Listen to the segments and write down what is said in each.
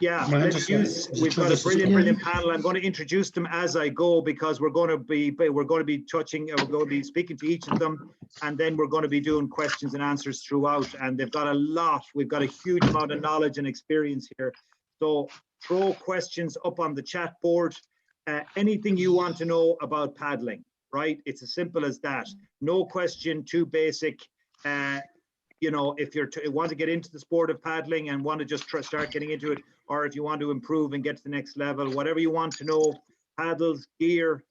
Yeah, we've got a brilliant panel. I'm going to introduce them as I go, because we're going to be speaking to each of them, and then we're going to be doing questions and answers throughout. And we've got a huge amount of knowledge and experience here. So throw questions up on the chat board. Anything you want to know about paddling, right? It's as simple as that. No question too basic. You know, if you want to get into the sport of paddling and want to just start getting into it, or if you want to improve and get to the next level, whatever you want to know, paddles, gear,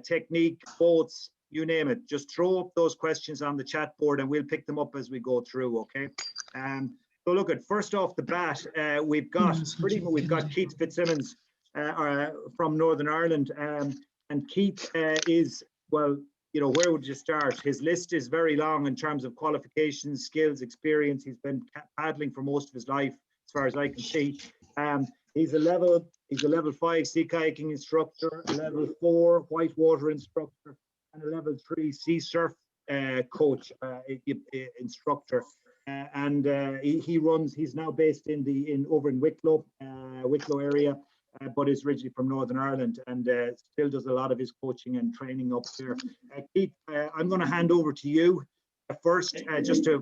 technique, boats, you name it, just throw up those questions on the chat board and we'll pick them up as we go through, okay? So look, at first off the bat, we've got Keith Fitzsimmons from Northern Ireland, and Keith is, well, you know, where would you start? His list is very long in terms of qualifications, skills, experience. He's been paddling for most of his life, as far as I can see. He's a level 5 sea kayaking instructor, a level 4 whitewater instructor, and a level 3 sea surf coach instructor. He's now based over in Wicklow area. But is originally from Northern Ireland, and still does a lot of his coaching and training up there. Keith, I'm going to hand over to you first,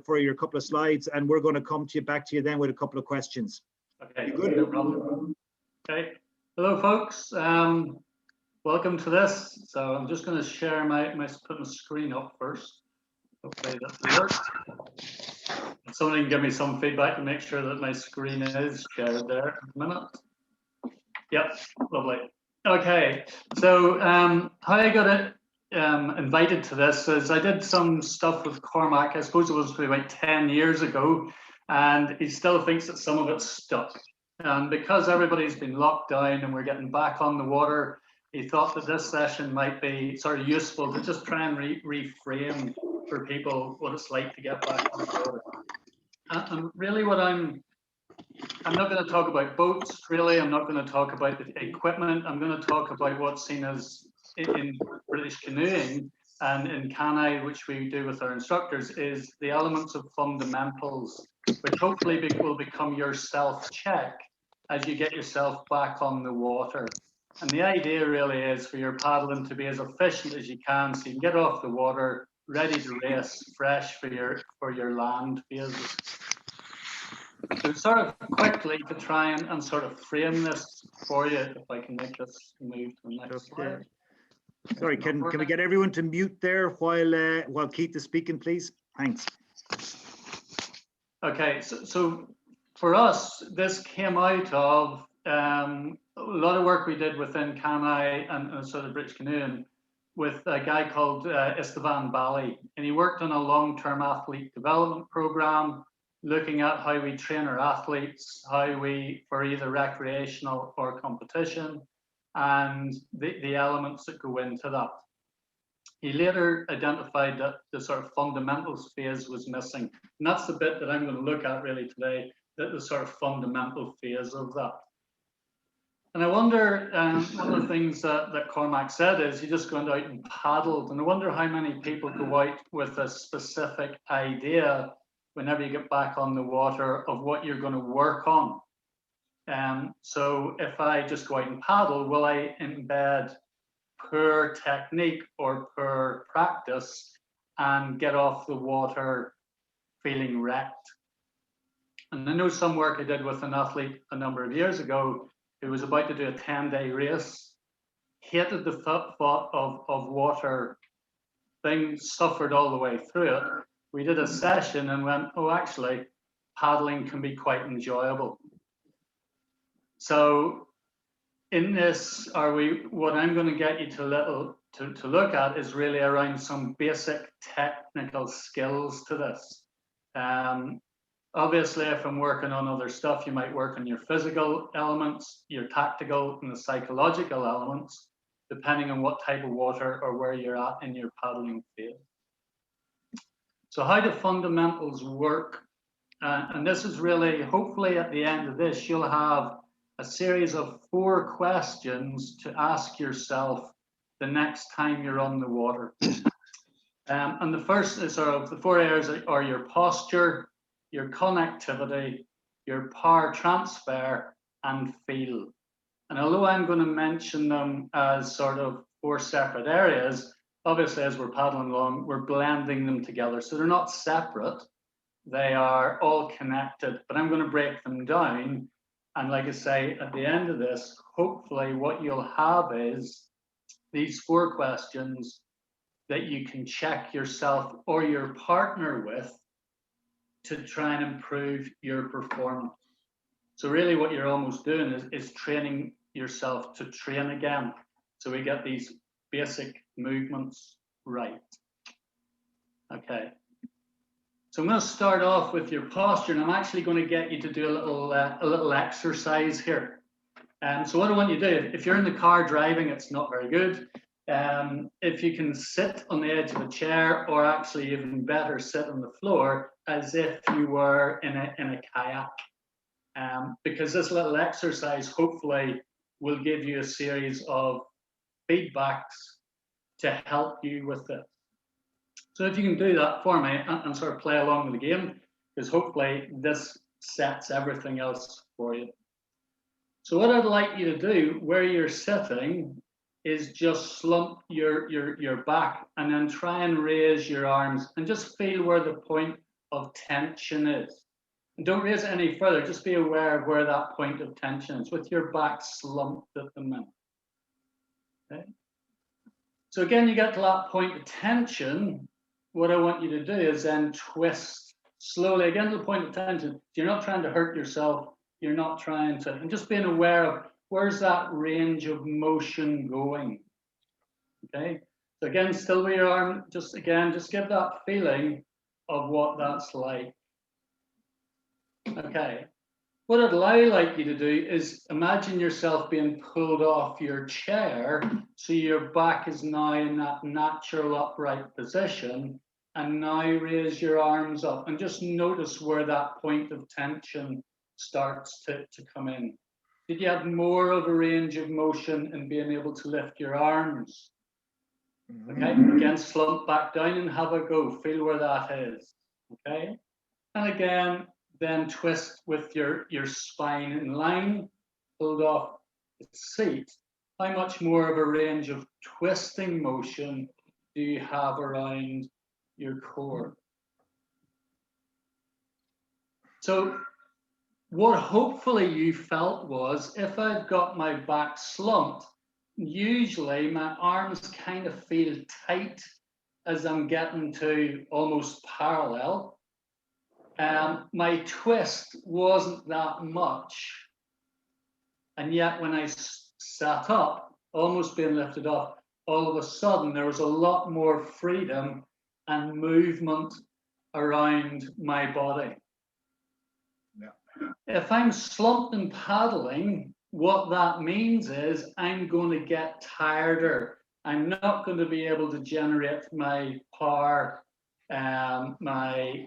for your couple of slides, and we're going to come back to you then with a couple of questions. Okay, no problem. Okay, hello folks. Welcome to this. So I'm just going to share put my screen up first. Hopefully that works. Somebody can give me some feedback to make sure that my screen is shared there in a minute. Yep, lovely. Okay, so how I got invited to this is I did some stuff with Cormac. I suppose it was probably about 10 years ago, and he still thinks that some of it's stuck. And because everybody's been locked down and we're getting back on the water, he thought that this session might be sort of useful to just try and reframe for people what it's like to get back on the water. And really what I'm not going to talk about boats, really. I'm not going to talk about the equipment. I'm going to talk about what's seen as in British canoeing and in Can-I, which we do with our instructors, is the elements of fundamentals, which hopefully will become your self-check as you get yourself back on the water. And the idea really is for your paddling to be as efficient as you can, so you can get off the water, ready to race, fresh for your land phases. So sort of quickly to try and sort of frame this for you, if I can make this move to the next slide. Sorry, can we get everyone to mute there while Keith is speaking, please? Thanks. Okay, so for us, this came out of a lot of work we did within Can-I and sort of British canoeing with a guy called Esteban Bally, and he worked on a long-term athlete development program, looking at how we train our athletes, for either recreational or competition, and the elements that go into that. He later identified that the sort of fundamentals phase was missing, and that's the bit that I'm going to look at really today, the sort of fundamental phase of that. And I wonder, one of the things that Cormac said is he just went out and paddled, and I wonder how many people go out with a specific idea whenever you get back on the water of what you're going to work on. So if I just go out and paddle, will I embed poor technique or poor practice and get off the water feeling wrecked? And I know some work I did with an athlete a number of years ago who was about to do a 10-day race, hated the thought of water, things suffered all the way through it. We did a session and went, oh, actually, paddling can be quite enjoyable. So in this, what I'm going to get you to look at is really around some basic technical skills to this. Obviously, if I'm working on other stuff, you might work on your physical elements, your tactical and the psychological elements, depending on what type of water or where you're at in your paddling field. So how do fundamentals work? And this is really, hopefully at the end of this, you'll have a series of 4 questions to ask yourself the next time you're on the water. And the first is sort of the 4 areas are your posture, your connectivity, your power transfer, and feel. And although I'm going to mention them as sort of 4 separate areas, obviously as we're paddling along, we're blending them together. So they're not separate, they are all connected, but I'm going to break them down. And like I say, at the end of this, hopefully what you'll have is these 4 questions that you can check yourself or your partner with to try and improve your performance. So really what you're almost doing is training yourself to train again. So we get these basic movements right. Okay. So I'm going to start off with your posture, and I'm actually going to get you to do a little exercise here. So what I want you to do, if you're in the car driving, it's not very good. If you can sit on the edge of a chair, or actually even better, sit on the floor as if you were in a kayak. Because this little exercise hopefully will give you a series of feedbacks to help you with this. So if you can do that for me and sort of play along with the game, because hopefully this sets everything else for you. So what I'd like you to do where you're sitting is just slump your back and then try and raise your arms and just feel where the point of tension is. And don't raise it any further, just be aware of where that point of tension is with your back slumped at the minute. Okay. So again, you get to that point of tension. What I want you to do is then twist slowly again to the point of tension. You're not trying to hurt yourself. You're not trying to, and just being aware of where's that range of motion going. Okay. So again, still with your arm, just give that feeling of what that's like. Okay. What I'd like you to do is imagine yourself being pulled off your chair, so your back is now in that natural upright position, and now raise your arms up and just notice where that point of tension starts to come in. Did you have more of a range of motion in being able to lift your arms? Okay, again, slump back down and have a go. Feel where that is. Okay, and again, then twist with your spine in line, pulled off the seat. How much more of a range of twisting motion do you have around your core? So what hopefully you felt was, if I've got my back slumped, usually my arms kind of feel tight as I'm getting to almost parallel. My twist wasn't that much. And yet when I sat up, almost being lifted off, all of a sudden there was a lot more freedom and movement around my body. Yeah. If I'm slumped and paddling, what that means is I'm going to get tireder. I'm not going to be able to generate my power, my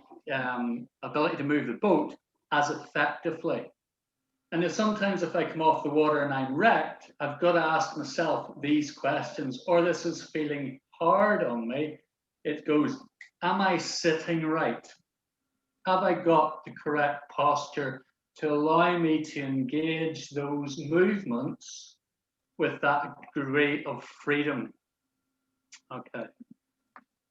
ability to move the boat as effectively. And sometimes if I come off the water and I'm wrecked, I've got to ask myself these questions, or this is feeling hard on me. It goes, am I sitting right? Have I got the correct posture to allow me to engage those movements with that degree of freedom? Okay.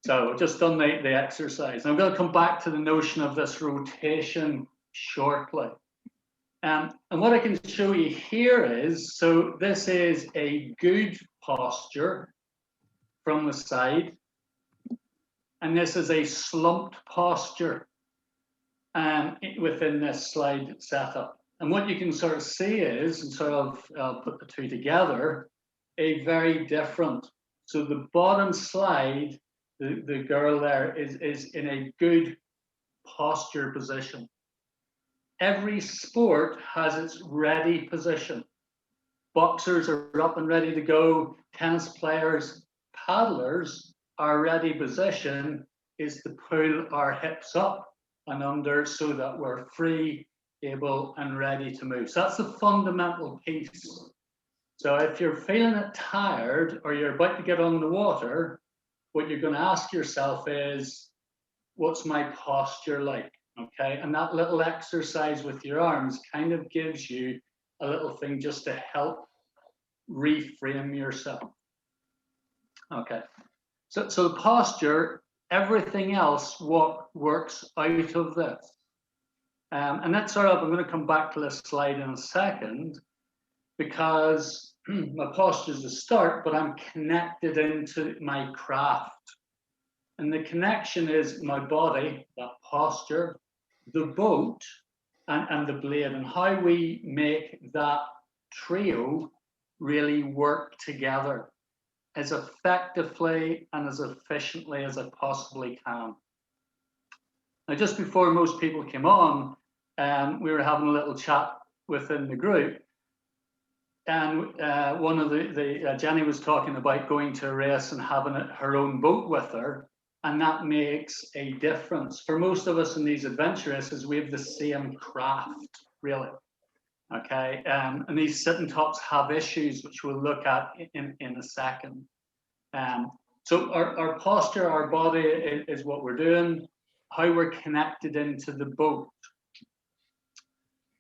So just done the exercise. I'm going to come back to the notion of this rotation shortly. And what I can show you here is, so this is a good posture from the side, and this is a slumped posture within this slide setup. And what you can sort of see is, and sort of put the two together, a very different. So the bottom slide, the girl there is in a good posture position. Every sport has its ready position. Boxers are up and ready to go. Tennis players, paddlers, our ready position is to pull our hips up and under so that we're free, able, and ready to move. So that's the fundamental piece. So if you're feeling it tired or you're about to get on the water, what you're going to ask yourself is, what's my posture like? Okay, and that little exercise with your arms kind of gives you a little thing just to help reframe yourself. Okay, so the posture, everything else works out of this. And that's sort of, I'm going to come back to this slide in a second, because my posture is a start, but I'm connected into my craft. And the connection is my body, that posture, the boat, and the blade, and how we make that trio really work together as effectively and as efficiently as I possibly can. Now, just before most people came on, we were having a little chat within the group, and one of Jenny was talking about going to a race and having her own boat with her, and that makes a difference. For most of us in these adventure races, we have the same craft, really. Okay, and these sitting tops have issues, which we'll look at in a second. So our posture, our body is what we're doing, how we're connected into the boat.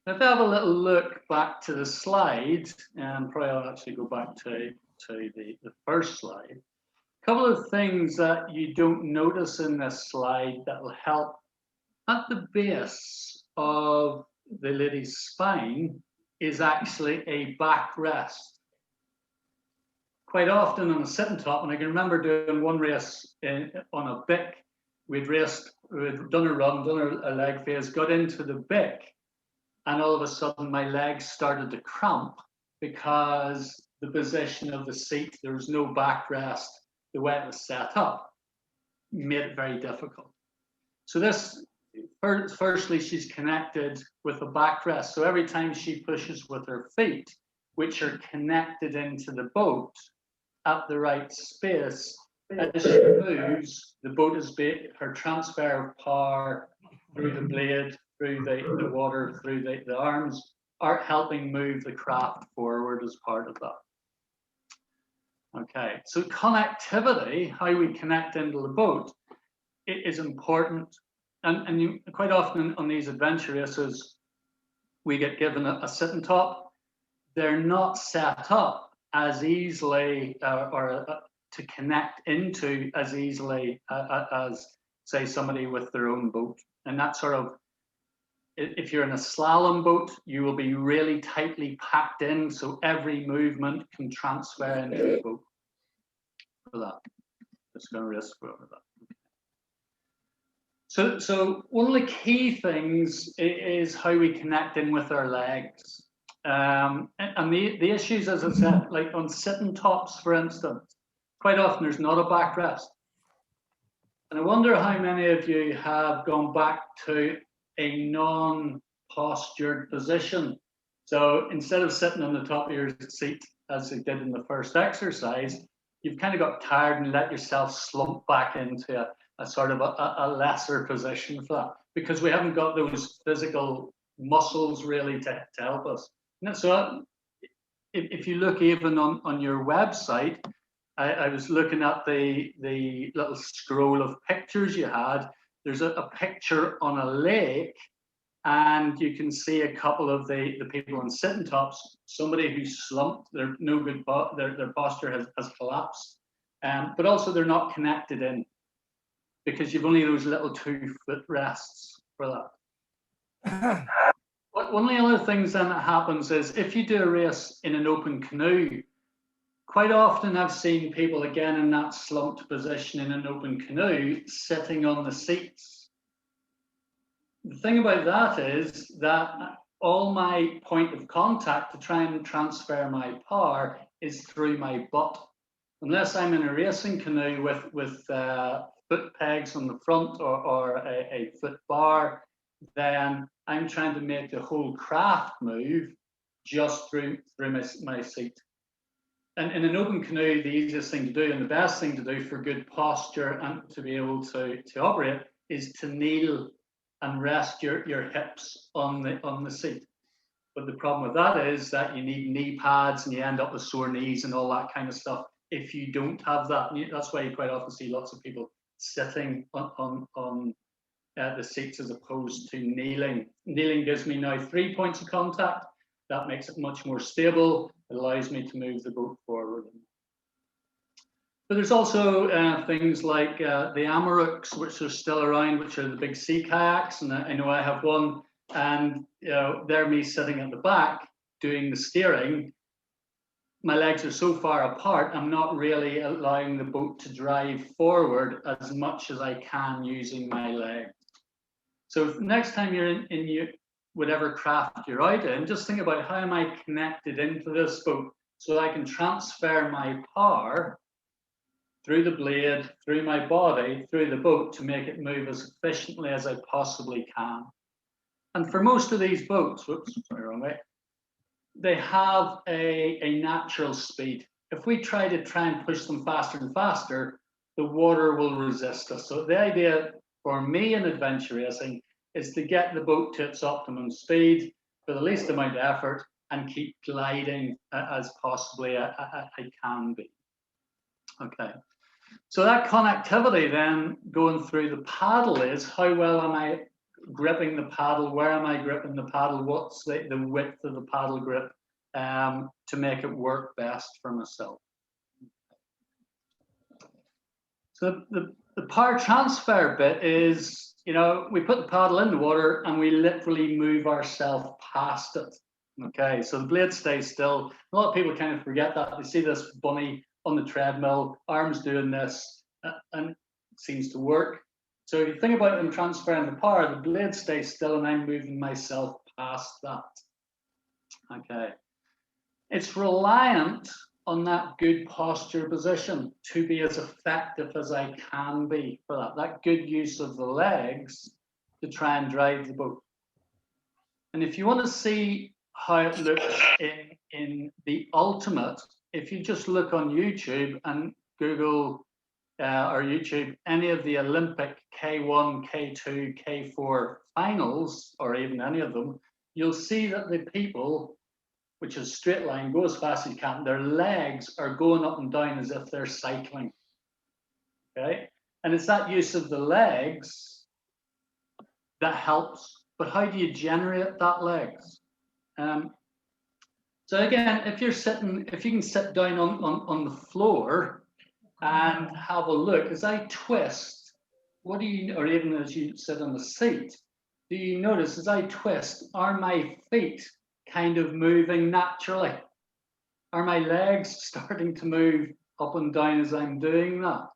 If I have a little look back to the slide, and probably I'll actually go back to the first slide. A couple of things that you don't notice in this slide that will help. At the base of the lady's spine is actually a backrest. Quite often on a sitting top, and I can remember doing one race on a bick, we'd done a run, done a leg phase, got into the bick, and all of a sudden my legs started to cramp because the position of the seat, there was no backrest, the way it was set up, made it very difficult. So this, firstly, she's connected with a backrest. So every time she pushes with her feet, which are connected into the boat at the right space, as she moves, the boat is her transfer of power through the blade, through the water, through the arms, are helping move the craft forward as part of that. Okay, so connectivity, how we connect into the boat, it is important. And you, quite often on these adventure races, we get given a sitting top. They're not set up as easily to connect into as easily as, say, somebody with their own boat. And that sort of, if you're in a slalom boat, you will be really tightly packed in, so every movement can transfer into the boat. For that, just going to risk over that. So one of the key things is how we connect in with our legs. And the issues, as I said, like on sitting tops, for instance, quite often there's not a backrest. And I wonder how many of you have gone back to a non-postured position. So instead of sitting on the top of your seat, as you did in the first exercise, you've kind of got tired and let yourself slump back into a sort of a lesser position for that, because we haven't got those physical muscles really to help us. And so if you look even on your website, I was looking at the little scroll of pictures you had. There's a picture on a lake, and you can see a couple of the people on sitting tops, somebody who's slumped, they're no good, their posture has collapsed, but also they're not connected in, because you've only those little 2-foot rests for that. One of the other things then that happens is if you do a race in an open canoe, quite often I've seen people again in that slumped position in an open canoe sitting on the seats. The thing about that is that all my point of contact to try and transfer my power is through my butt. Unless I'm in a racing canoe with foot pegs on the front or a foot bar, then I'm trying to make the whole craft move just through my seat. And in an open canoe, the easiest thing to do and the best thing to do for good posture and to be able to operate is to kneel and rest your hips on the seat. But the problem with that is that you need knee pads and you end up with sore knees and all that kind of stuff if you don't have that. That's why you quite often see lots of people sitting on the seats as opposed to kneeling. Kneeling gives me now 3 points of contact, That makes it much more stable. It allows me to move the boat forward. But there's also things like the Amaruks, which are still around, which are the big sea kayaks, and I know I have one, and they're me sitting at the back doing the steering. My legs are so far apart, I'm not really allowing the boat to drive forward as much as I can using my legs. So next time you're in whatever craft you're out in, just think about, how am I connected into this boat so I can transfer my power through the blade, through my body, through the boat to make it move as efficiently as I possibly can. And for most of these boats, whoops, sorry, wrong way, they have a natural speed. If we try and push them faster and faster, the water will resist us. So the idea for me in adventure racing is to get the boat to its optimum speed for the least amount of effort and keep gliding as possibly I can be. Okay. So that connectivity then going through the paddle is, how well am I gripping the paddle? Where am I gripping the paddle? What's the width of the paddle grip to make it work best for myself? So the power transfer bit is, we put the paddle in the water and we literally move ourselves past it. Okay, so the blade stays still. A lot of people kind of forget that. They see this bunny on the treadmill, arms doing this, and it seems to work. So if you think about them transferring the power, the blade stays still and I'm moving myself past that. Okay. It's reliant on that good posture position to be as effective as I can be for that good use of the legs to try and drive the boat. And if you want to see how it looks in the ultimate, if you just look on YouTube and Google or YouTube any of the Olympic K1, K2, K4 finals, or even any of them, you'll see that the people, which is straight line, go as fast as you can, their legs are going up and down as if they're cycling. Okay? And it's that use of the legs that helps. But how do you generate that legs? So again, if you can sit down on the floor and have a look, as I twist, or even as you sit on the seat, do you notice as I twist, are my feet kind of moving naturally? Are my legs starting to move up and down as I'm doing that?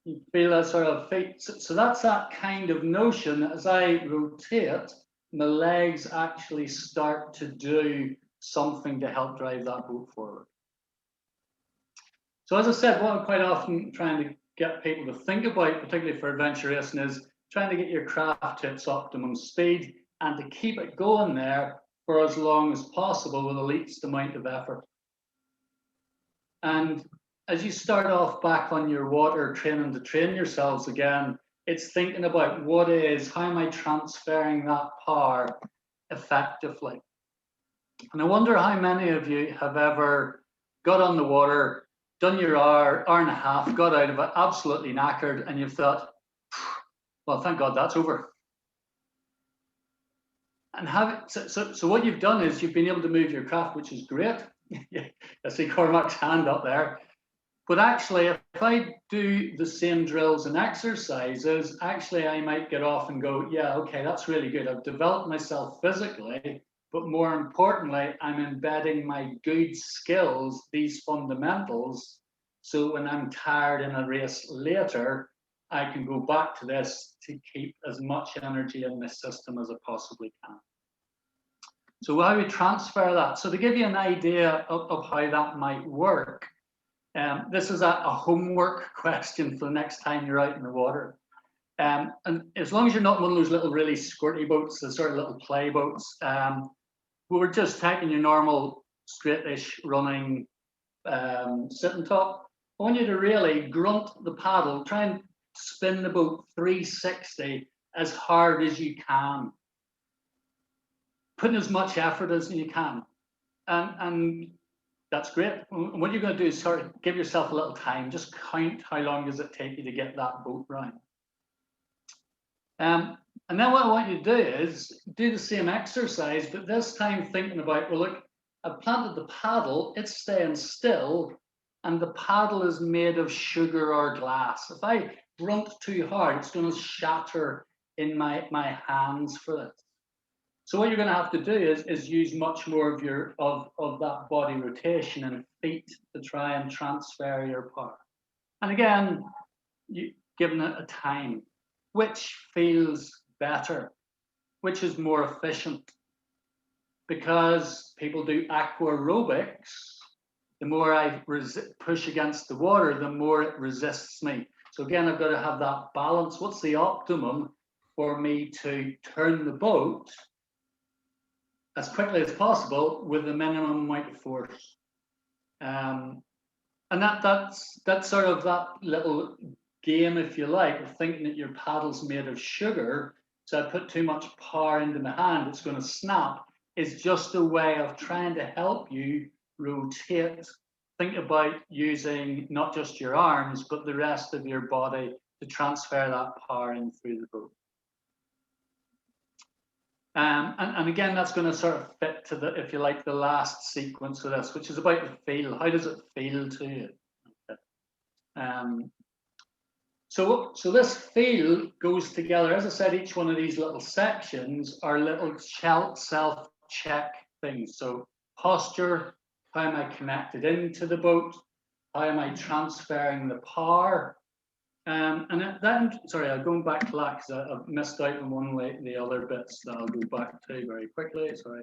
You feel that sort of feet. So that's that kind of notion that as I rotate, my legs actually start to do something to help drive that boat forward. So as I said, what I'm quite often trying to get people to think about, particularly for adventure racing, is trying to get your craft to its optimum speed and to keep it going there for as long as possible with the least amount of effort. And as you start off back on your water, training to train yourselves again, it's thinking about how am I transferring that power effectively? And I wonder how many of you have ever got on the water, done your hour and a half, got out of it absolutely knackered, and you've thought, well, thank God that's over. And so what you've done is you've been able to move your craft, which is great. I see Cormac's hand up there. But actually, if I do the same drills and exercises, actually I might get off and go, yeah, okay, that's really good. I've developed myself physically, but more importantly, I'm embedding my good skills, these fundamentals, so when I'm tired in a race later, I can go back to this to keep as much energy in my system as I possibly can. So how we transfer that? So to give you an idea of how that might work, this is a homework question for the next time you're out in the water. And as long as you're not one of those little really squirty boats, the sort of little play boats, we're just taking your normal straight-ish running sitting top. I want you to really grunt the paddle, try and spin the boat 360 as hard as you can. Put in as much effort as you can. And that's great. What you're going to do is sort of give yourself a little time. Just count how long does it take you to get that boat round. And then what I want you to do is do the same exercise, but this time thinking about, well, look, I've planted the paddle, it's staying still, and the paddle is made of sugar or glass. If I grunt too hard, it's going to shatter in my hands for this. So what you're going to have to do is use much more of your of that body rotation and feet to try and transfer your power. And again, you given it a time, which feels better, which is more efficient. Because people do aqua aerobics, the more I push against the water, the more it resists me. So again, I've got to have that balance. What's the optimum for me to turn the boat as quickly as possible with the minimum amount of force? And that's sort of that little game, if you like, of thinking that your paddle's made of sugar. So I put too much power into my hand, it's going to snap. Is just a way of trying to help you rotate. Think about using not just your arms, but the rest of your body to transfer that power in through the boat. And again, that's going to sort of fit to the, if you like, the last sequence of this, which is about the feel. How does it feel to you? Okay. So this feel goes together. As I said, each one of these little sections are little self-check things. So posture, how am I connected into the boat? How am I transferring the power? And then, sorry, I'm going back to that because I've missed out on one way the other bits that I'll go back to very quickly. Sorry.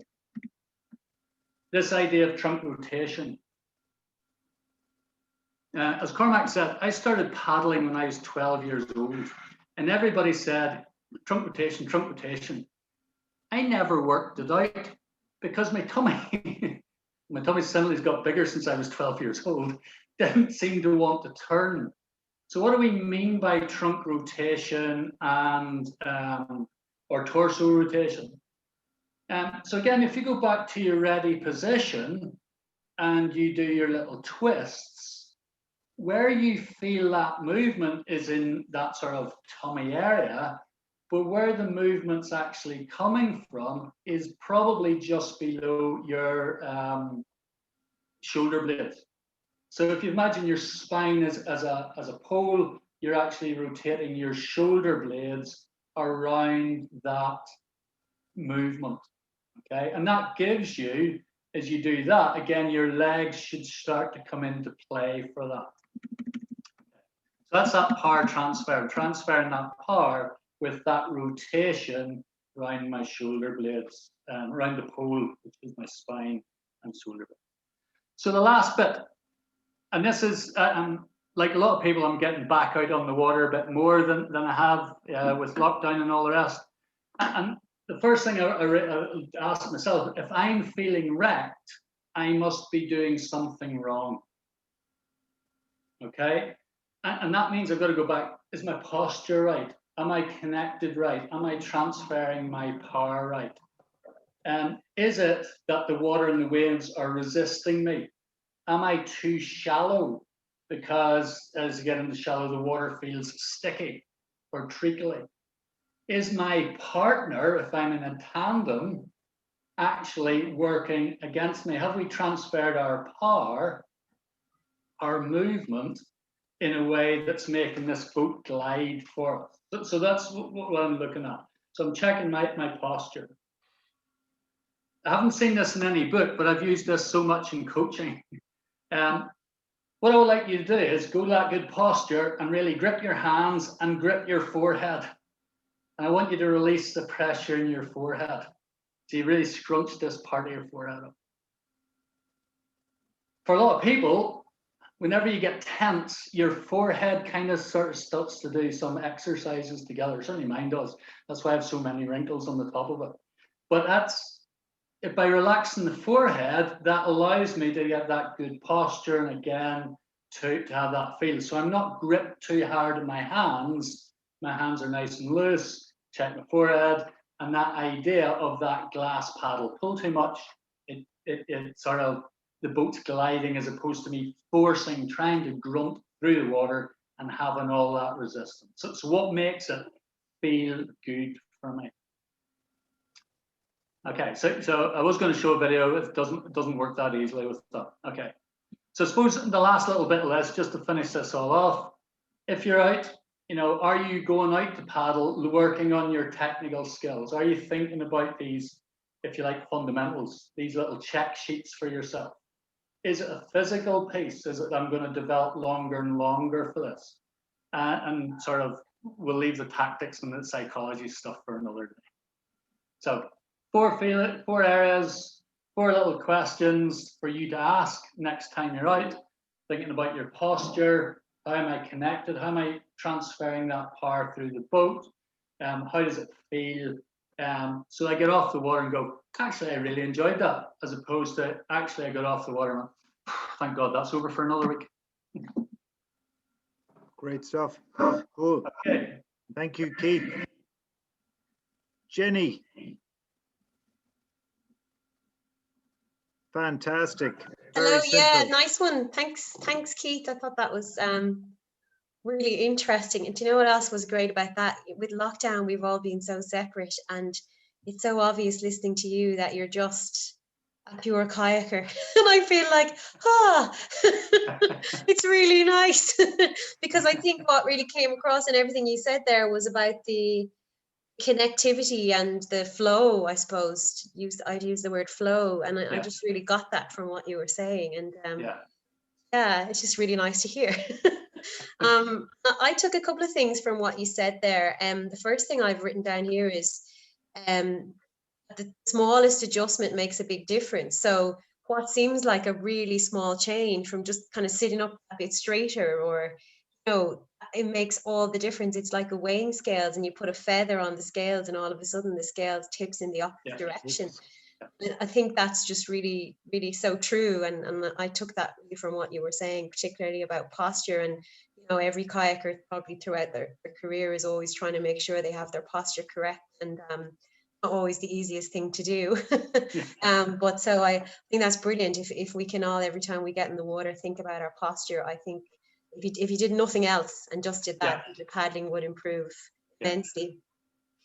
This idea of trunk rotation. As Cormac said, I started paddling when I was 12 years old, and everybody said, trunk rotation, trunk rotation. I never worked it out because my tummy suddenly got bigger since I was 12 years old, didn't seem to want to turn. So what do we mean by trunk rotation and or torso rotation? So again, if you go back to your ready position and you do your little twists, where you feel that movement is in that sort of tummy area, but where the movement's actually coming from is probably just below your shoulder blades. So if you imagine your spine as a pole, you're actually rotating your shoulder blades around that movement, okay? And that gives you, as you do that, again, your legs should start to come into play for that. So that's that power transfer, transferring that power with that rotation around my shoulder blades, around the pole, which is my spine and shoulder blades. So the last bit, and this is, like a lot of people, I'm getting back out on the water a bit more than I have with lockdown and all the rest. And the first thing I ask myself, if I'm feeling wrecked, I must be doing something wrong. Okay? And that means I've got to go back. Is my posture right? Am I connected right? Am I transferring my power right? Is it that the water and the waves are resisting me? Am I too shallow? Because as you get into shallow, the water feels sticky or treacly. Is my partner, if I'm in a tandem, actually working against me? Have we transferred our power, our movement, in a way that's making this boat glide for us? So that's what I'm looking at. So I'm checking my posture. I haven't seen this in any book, but I've used this so much in coaching. What I would like you to do is go to that good posture and really grip your hands and grip your forehead. And I want you to release the pressure in your forehead. So you really scrunch this part of your forehead up. For a lot of people, whenever you get tense, your forehead kind of sort of starts to do some exercises together. Certainly mine does. That's why I have so many wrinkles on the top of it. But that's, if by relaxing the forehead, that allows me to get that good posture and again, to have that feel. So I'm not gripped too hard in my hands. My hands are nice and loose. Check my forehead. And that idea of that glass paddle. Pull too much, it sort of, the boat's gliding as opposed to me forcing, trying to grunt through the water and having all that resistance. So what makes it feel good for me? Okay, so I was going to show a video. It doesn't work that easily with that. Okay, so I suppose the last little bit of this, just to finish this all off, if you're out, you know, are you going out to paddle, working on your technical skills? Are you thinking about these, if you like, fundamentals, these little check sheets for yourself? Is it a physical piece? Is it I'm going to develop longer and longer for this? And sort of, we'll leave the tactics and the psychology stuff for another day. So 4 areas, 4 little questions for you to ask next time you're out, thinking about your posture. How am I connected? How am I transferring that power through the boat? How does it feel? So I get off the water and go, actually, I really enjoyed that, as opposed to, actually, I got off the water and went, thank God that's over for another week. Great stuff. Cool. Okay. Thank you, Keith. Jenny. Fantastic. Hello, Very yeah, simple. nice one. Thanks, Keith. I thought that was really interesting. And do you know what else was great about that? With lockdown, we've all been so separate, and it's so obvious listening to you that you're just a pure kayaker. And I feel like, it's really nice. Because I think what really came across in everything you said there was about the connectivity and the flow, I suppose. I'd use the word flow, and I just really got that from what you were saying. And yeah, it's just really nice to hear. I took a couple of things from what you said there. The first thing I've written down here is the smallest adjustment makes a big difference. So what seems like a really small change from just kind of sitting up a bit straighter, or, you know, it makes all the difference. It's like a weighing scales, and you put a feather on the scales and all of a sudden the scales tips in the opposite direction. I think that's just really, really so true. And I took that really from what you were saying, particularly about posture. And, you know, every kayaker probably throughout their career is always trying to make sure they have their posture correct. And not always the easiest thing to do. But so I think that's brilliant. If we can all, every time we get in the water, think about our posture. I think if you did nothing else and just did that, the paddling would improve immensely.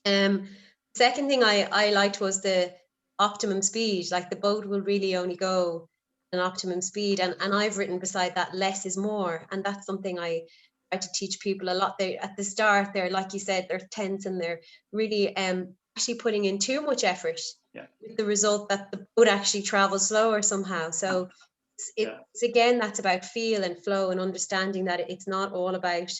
Second thing I liked was the optimum speed. Like, the boat will really only go an optimum speed, and I've written beside that, less is more. And that's something I try to teach people a lot. They, at the start, they're, like you said, they're tense and they're really actually putting in too much effort, with the result that the boat actually travels slower somehow. So it's again, that's about feel and flow, and understanding that it's not all about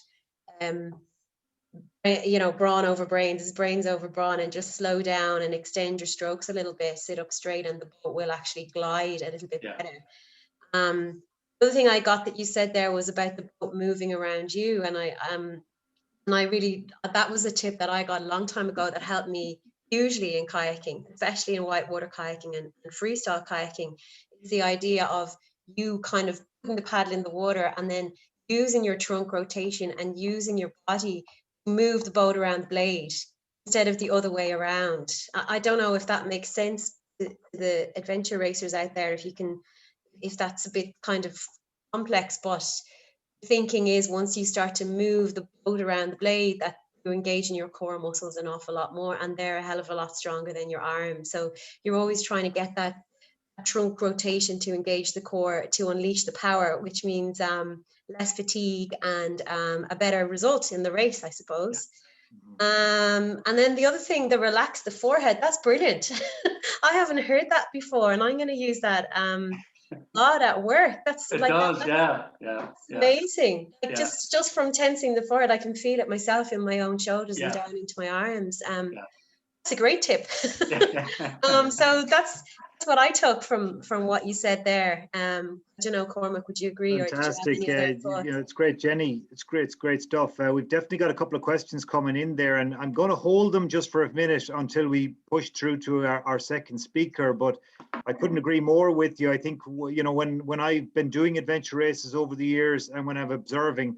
you know, brawn over brains. It's brains over brawn, and just slow down and extend your strokes a little bit, sit up straight, and the boat will actually glide a little bit better. The other thing I got that you said there was about the boat moving around you, and I really, that was a tip that I got a long time ago that helped me hugely in kayaking, especially in whitewater kayaking and freestyle kayaking. It's the idea of you kind of putting the paddle in the water and then using your trunk rotation and using your body to move the boat around the blade instead of the other way around. I don't know if that makes sense to the adventure racers out there, if that's a bit kind of complex, but thinking is, once you start to move the boat around the blade, that you engage in your core muscles an awful lot more, and they're a hell of a lot stronger than your arms. So you're always trying to get that trunk rotation to engage the core, to unleash the power, which means less fatigue and a better result in the race, I suppose. And then the other thing, the relax the forehead, that's brilliant. I haven't heard that before, and I'm going to use that a lot at work. That's it like does, that's amazing. Like just from tensing the forehead, I can feel it myself in my own shoulders and down into my arms. That's a great tip. So that's what I took from what you said there. I don't know, Cormac, would you agree? Fantastic. Or did you have any other thoughts? You know, it's great, Jenny. It's great stuff. We've definitely got a couple of questions coming in there, and I'm going to hold them just for a minute until we push through to our second speaker. But I couldn't agree more with you. I think, you know, when I've been doing adventure races over the years, and when I'm observing,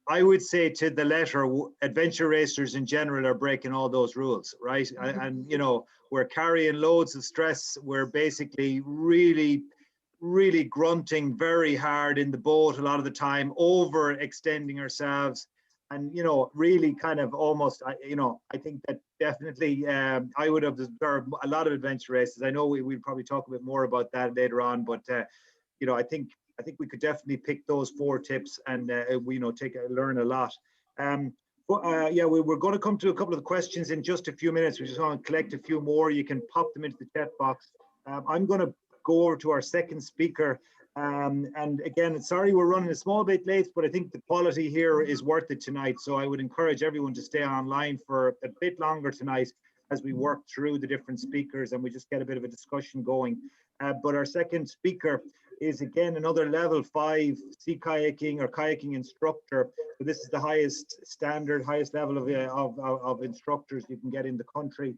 I would say to the letter, adventure racers in general are breaking all those rules, right? And, you know, we're carrying loads of stress. We're basically really grunting very hard in the boat a lot of the time, overextending ourselves. and really kind of almost, I think that definitely I would have observed a lot of adventure races. I know we'll probably talk a bit more about that later on, but I think we could definitely pick those 4 tips and learn a lot. Yeah, we're going to come to a couple of the questions in just a few minutes. We just want to collect a few more. You can pop them into the chat box. I'm going to go over to our second speaker. And again, sorry we're running a small bit late, but I think the quality here is worth it tonight. So I would encourage everyone to stay online for a bit longer tonight as we work through the different speakers and we just get a bit of a discussion going. But our second speaker is again another level 5 sea kayaking or kayaking instructor. So this is the highest standard, highest level of instructors you can get in the country.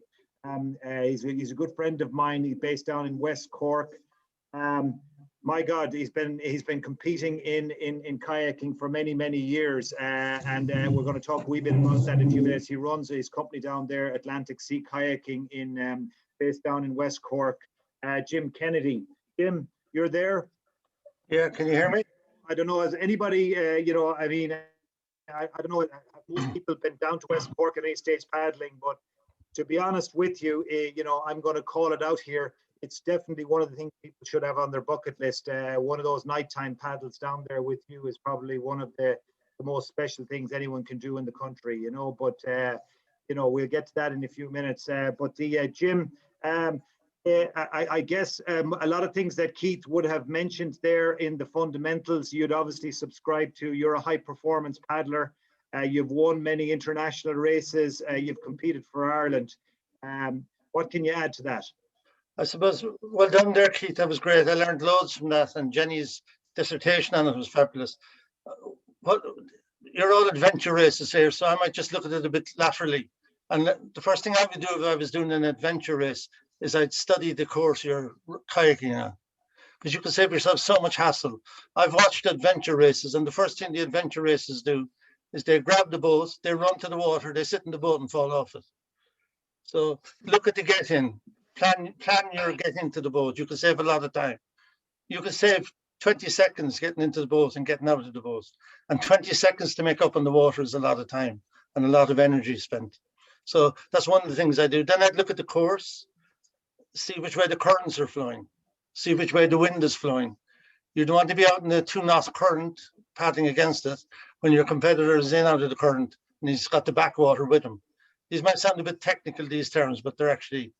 He's a good friend of mine. He's based down in West Cork. My God, he's been competing in kayaking for many years, and we're going to talk a wee bit about that in a few minutes. He runs his company down there, Atlantic Sea Kayaking, based down in West Cork. Jim Kennedy. Jim, you're there? Yeah, can you hear me? I don't know, has anybody, I mean, I don't know, most people have been down to West Cork at any stage paddling, but to be honest with you, I'm going to call it out here. It's definitely one of the things people should have on their bucket list. One of those nighttime paddles down there with you is probably one of the most special things anyone can do in the country, but, we'll get to that in a few minutes. But Jim, I guess a lot of things that Keith would have mentioned there in the fundamentals, you'd obviously subscribe to. You're a high performance paddler. You've won many international races. You've competed for Ireland. What can you add to that? I suppose, well done there, Keith. That was great. I learned loads from that, and Jenny's dissertation on it was fabulous. You're all adventure races here, so I might just look at it a bit laterally. And the first thing I would do if I was doing an adventure race is I'd study the course you're kayaking on, because you can save yourself so much hassle. I've watched adventure races, and the first thing the adventure races do is they grab the boat, they run to the water, they sit in the boat and fall off it. So look at the get in. Plan your get into the boat. You can save a lot of time. You can save 20 seconds getting into the boat and getting out of the boat. And 20 seconds to make up on the water is a lot of time and a lot of energy spent. So that's one of the things I do. Then I'd look at the course, see which way the currents are flowing, see which way the wind is flowing. You don't want to be out in the 2-knot current paddling against it when your competitor is in out of the current and he's got the backwater with him. These might sound a bit technical, these terms, but they're actually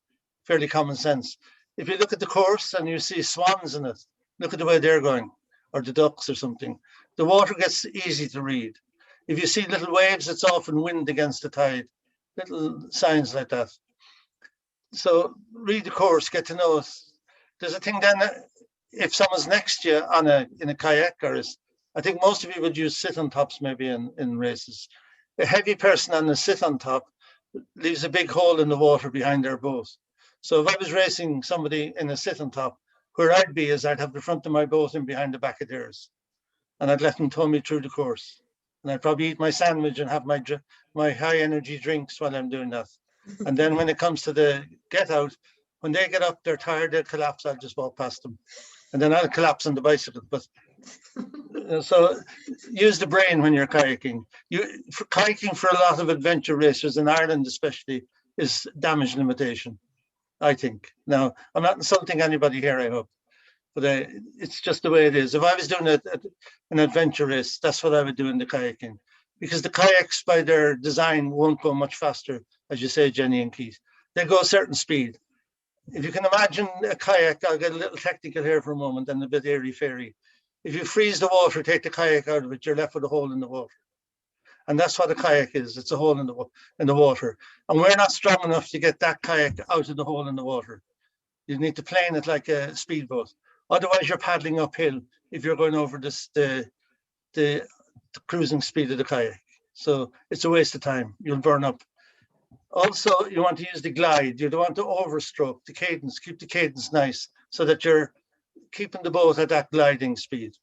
fairly common sense. If you look at the course and you see swans in it, look at the way they're going, or the ducks or something. The water gets easy to read. If you see little waves, it's often wind against the tide, little signs like that. So read the course, get to know it. There's a thing then, if someone's next to you in a kayak, I think most of you would use sit-on tops maybe in races. A heavy person on the sit-on top leaves a big hole in the water behind their boat. So if I was racing somebody in a sit-on top, where I'd be is I'd have the front of my boat in behind the back of theirs, and I'd let them tow me through the course. And I'd probably eat my sandwich and have my high energy drinks while I'm doing that. And then when it comes to the get out, when they get up, they're tired, they'll collapse, I'll just walk past them. And then I'll collapse on the bicycle. But so use the brain when you're kayaking. Kayaking for a lot of adventure racers in Ireland especially is damage limitation, I think. Now, I'm not insulting anybody here, I hope, but it's just the way it is. If I was doing an adventure race, that's what I would do in the kayaking, because the kayaks by their design won't go much faster, as you say, Jenny and Keith. They go a certain speed. If you can imagine a kayak, I'll get a little technical here for a moment and a bit airy-fairy. If you freeze the water, take the kayak out of it, you're left with a hole in the water. And that's what a kayak is. It's a hole in the water. And we're not strong enough to get that kayak out of the hole in the water. You need to plane it like a speedboat. Otherwise, you're paddling uphill if you're going over the cruising speed of the kayak. So it's a waste of time. You'll burn up. Also, you want to use the glide. You don't want to overstroke the cadence. Keep the cadence nice so that you're keeping the boat at that gliding speed.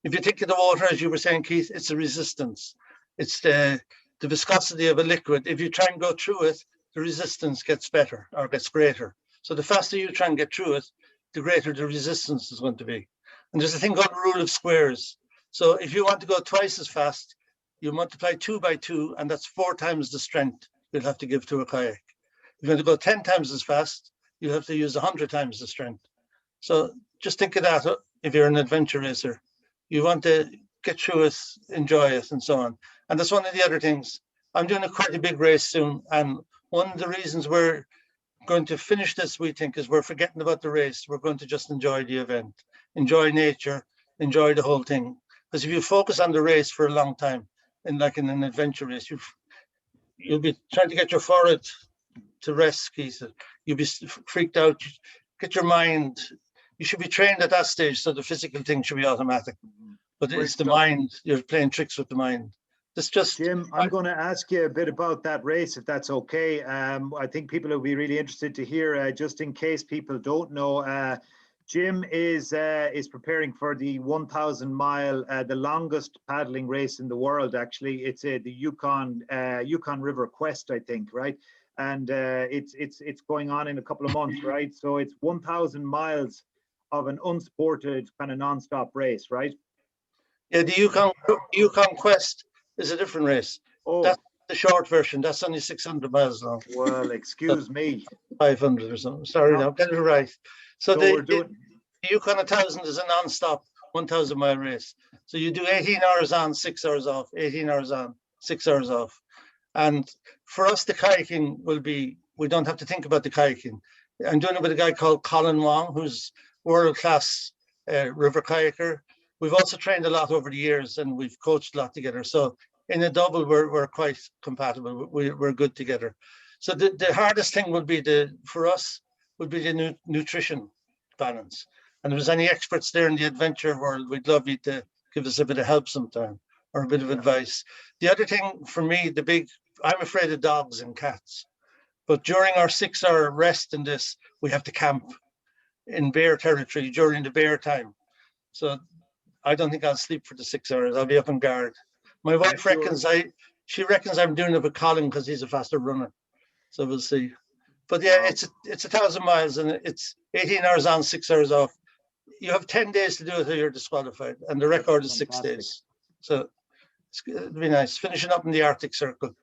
If you think of the water, as you were saying, Keith, it's the resistance. It's the viscosity of a liquid. If you try and go through it, the resistance gets better or gets greater. So the faster you try and get through it, the greater the resistance is going to be. And there's a thing called rule of squares. So if you want to go twice as fast, you multiply 2 by 2, and that's 4 times the strength you'll have to give to a kayak. If you're going to go 10 times as fast, you have to use 100 times the strength. So just think of that if you're an adventure racer. You want to get through it, enjoy it, and so on. And that's one of the other things. I'm doing quite a big race soon, and one of the reasons we're going to finish this, we think, is we're forgetting about the race. We're going to just enjoy the event, enjoy nature, enjoy the whole thing. Because if you focus on the race for a long time, in an adventure race, you'll be trying to get your forehead to rest, Keith. You'll be freaked out. Get your mind. You should be trained at that stage, so the physical thing should be automatic. But it's the mind. You're playing tricks with the mind. It's just Jim, I'm going to ask you a bit about that race, if that's okay. I think people will be really interested to hear, just in case people don't know. Jim is preparing for the 1,000 mile, the longest paddling race in the world. Actually, it's the Yukon River Quest, I think, right? And it's going on in a couple of months, right? So it's 1,000 miles of an unsupported kind of non-stop race, right? Yeah, the Yukon Quest is a different race. Oh, that's the short version. That's only 600 miles long. Well, excuse me. 500 or something. Sorry, no, get it right. So the Yukon 1000 is a non-stop 1,000 mile race. So you do 18 hours on, 6 hours off, 18 hours on, 6 hours off. And for us, the kayaking will be, we don't have to think about the kayaking. I'm doing it with a guy called Colin Wong, who's world-class river kayaker. We've also trained a lot over the years, and we've coached a lot together. So in a double, we're quite compatible. We're good together. So the hardest thing would be for us would be the nutrition balance. And if there's any experts there in the adventure world, we'd love you to give us a bit of help sometime or a bit of advice. The other thing for me, I'm afraid of dogs and cats. But during our 6 hour rest in this, we have to camp in bear territory during the bear time. So I don't think I'll sleep for the 6 hours. I'll be up on guard. My wife reckons she reckons I'm doing it with Colin because he's a faster runner. So we'll see. But yeah, wow. It's 1,000 miles and it's 18 hours on, 6 hours off. You have 10 days to do it or you're disqualified. And the record is 6 days. So it'll be nice. Finishing up in the Arctic Circle.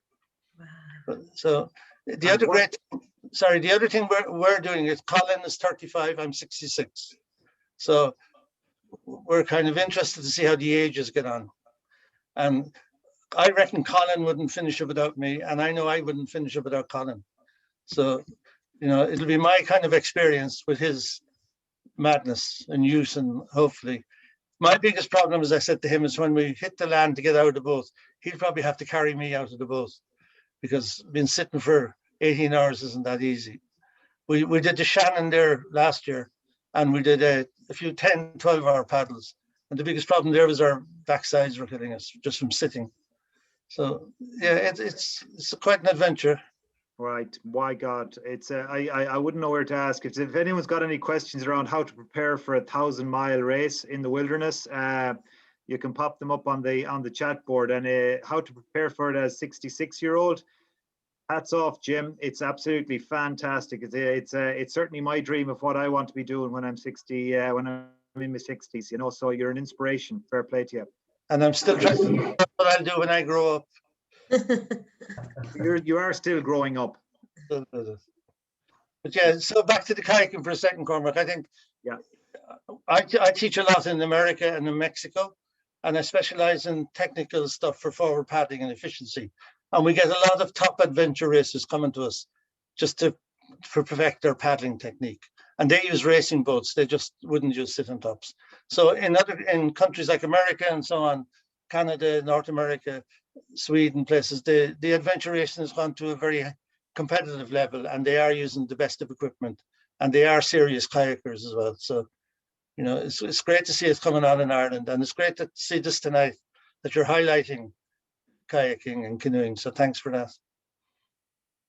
Wow. So the other thing we're doing is Colin is 35, I'm 66. So we're kind of interested to see how the ages get on. And I reckon Colin wouldn't finish it without me, and I know I wouldn't finish it without Colin. So, it'll be my kind of experience with his madness and youth, and hopefully. My biggest problem, as I said to him, is when we hit the land to get out of the boat, he'd probably have to carry me out of the boat because being sitting for 18 hours isn't that easy. We did the Shannon there last year, and we did a few 10, 12-hour paddles. And the biggest problem there was our backsides were killing us just from sitting. So yeah, it's quite an adventure. Right. My God, it's I wouldn't know where to ask. If anyone's got any questions around how to prepare for a 1,000 mile race in the wilderness, you can pop them up on the chat board. And how to prepare for it as 66-year-old. Hats off, Jim. It's absolutely fantastic. It's certainly my dream of what I want to be doing when I'm 60. When I'm in my 60s, so you're an inspiration. Fair play to you. And I'm still trying to figure out what I'll do when I grow up. You are still growing up. But yeah, so back to the kayaking for a second, Cormac. I think I teach a lot in America and in Mexico, and I specialize in technical stuff for forward paddling and efficiency. And we get a lot of top adventure racers coming to us just to perfect their paddling technique. And they use racing boats. They just wouldn't use sit-on tops. So in countries like America and so on, Canada, North America, Sweden, places, the adventure racing has gone to a very competitive level, and they are using the best of equipment, and they are serious kayakers as well. So, it's great to see it coming on in Ireland, and it's great to see this tonight that you're highlighting kayaking and canoeing. So thanks for that.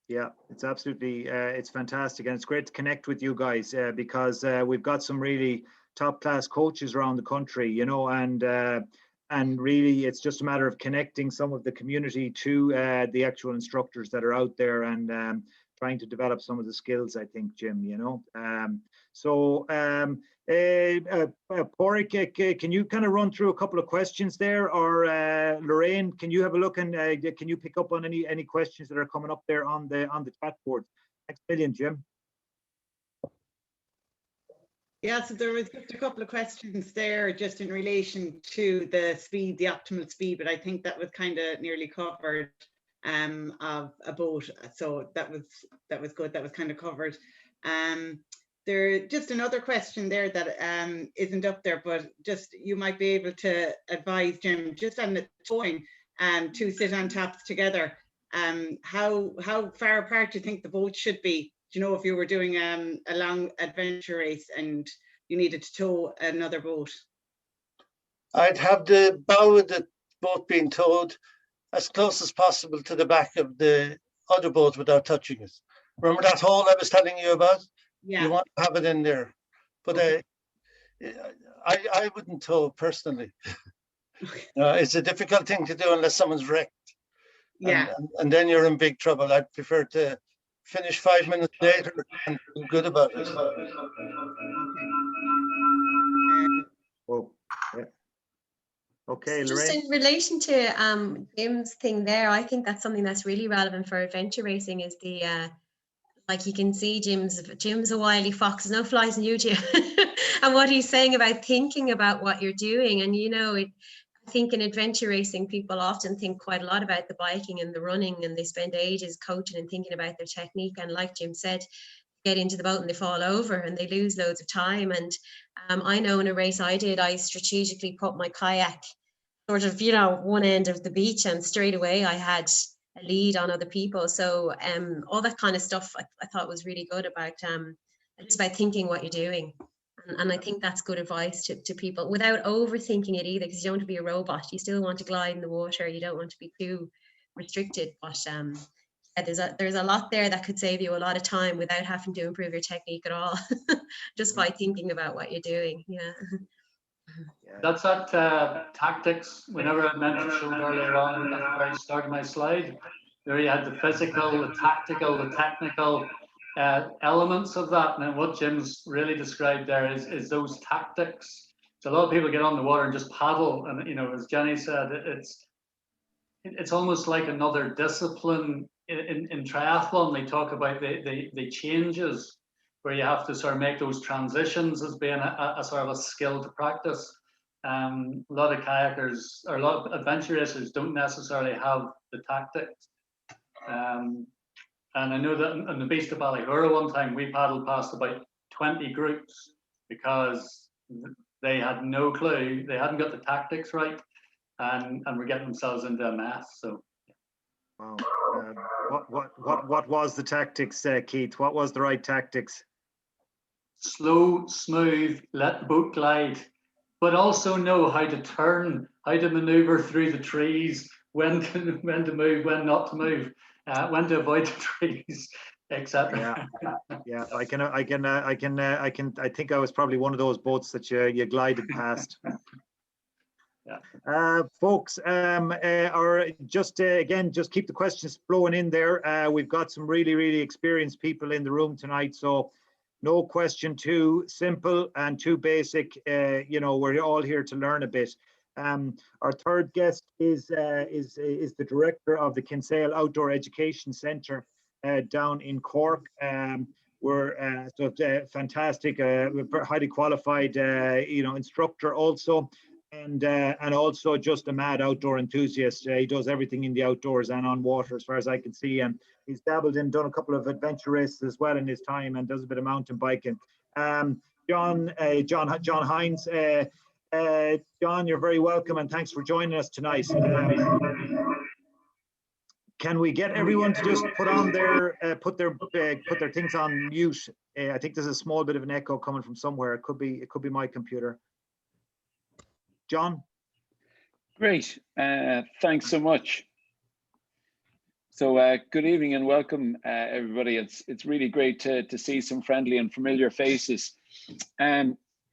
Yeah, it's absolutely, it's fantastic. And it's great to connect with you guys because we've got some really top class coaches around the country, and really it's just a matter of connecting some of the community to the actual instructors that are out there and trying to develop some of the skills, I think, Jim, So Porrick, can you kind of run through a couple of questions there, or Lorraine, can you have a look and can you pick up on any questions that are coming up there on the chat board? Thanks a million, Jim. Yeah, so there was just a couple of questions there just in relation to the speed, the optimal speed, but I think that was kind of nearly covered of a boat. So that was good. That was kind of covered. There just another question there that isn't up there, but just you might be able to advise Jim just on the towing two sit-on tops together. How far apart do you think the boat should be? Do you know if you were doing a long adventure race and you needed to tow another boat? I'd have the bow of the boat being towed as close as possible to the back of the other boat without touching it. Remember that hole I was telling you about? Yeah. You want to have it in there. But Okay. I wouldn't tow personally. It's a difficult thing to do unless someone's wrecked. Yeah. And then you're in big trouble. I'd prefer to finish 5 minutes later and feel good about it. Well, yeah. Okay, Just Lorraine. in relation to Jim's thing there, I think that's something that's really relevant for adventure racing is the like you can see Jim's a wily fox, no flies in you, Jim. And what he's saying about thinking about what you're doing. And you know, I think in adventure racing, people often think quite a lot about the biking and the running, and they spend ages coaching and thinking about their technique. And like Jim said, get into the boat and they fall over and they lose loads of time. And I know in a race I did, I strategically put my kayak sort of, you know, one end of the beach, and straight away I had a lead on other people. So all that kind of stuff I thought was really good about just about thinking what you're doing. And I think that's good advice to people without overthinking it either, because you don't want to be a robot. You still want to glide in the water. You don't want to be too restricted. But yeah, there's a lot there that could save you a lot of time without having to improve your technique at all, just by thinking about what you're doing. Yeah. That's that tactics. Whenever I showed earlier on at the very start of my slide, there you had the physical, the tactical, the technical elements of that. And what Jim's really described there is those tactics. So a lot of people get on the water and just paddle, and you know, as Jenny said, it's almost like another discipline in triathlon. They talk about the changes where you have to sort of make those transitions as being a sort of a skill to practice. A lot of kayakers or a lot of adventure racers don't necessarily have the tactics. And I know that on the beach of Ballygura one time, we paddled past about 20 groups because they had no clue, they hadn't got the tactics right, and were getting themselves into a mess. So. Wow. What was the tactics, Keith? What was the right tactics? Slow, smooth, let the boat glide, but also know how to turn, how to maneuver through the trees, when to move, when not to move, when to avoid the trees, etc. Yeah. I think I was probably one of those boats that you glided past. Yeah. Folks, or just again, just keep the questions flowing in there. We've got some really experienced people in the room tonight, so no question too simple and too basic. You know, we're all here to learn a bit. Our third guest is the director of the Kinsale Outdoor Education Centre down in Cork. We're fantastic, highly qualified, you know, instructor also. And also just a mad outdoor enthusiast. He does everything in the outdoors and on water, as far as I can see. And he's dabbled in, done a couple of adventure races as well in his time, and does a bit of mountain biking. John Hynes. John, you're very welcome, and thanks for joining us tonight. Can we get everyone to just put on their put their things on mute? I think there's a small bit of an echo coming from somewhere. It could be my computer. John? Great, thanks so much. So good evening and welcome everybody. It's really great to see some friendly and familiar faces.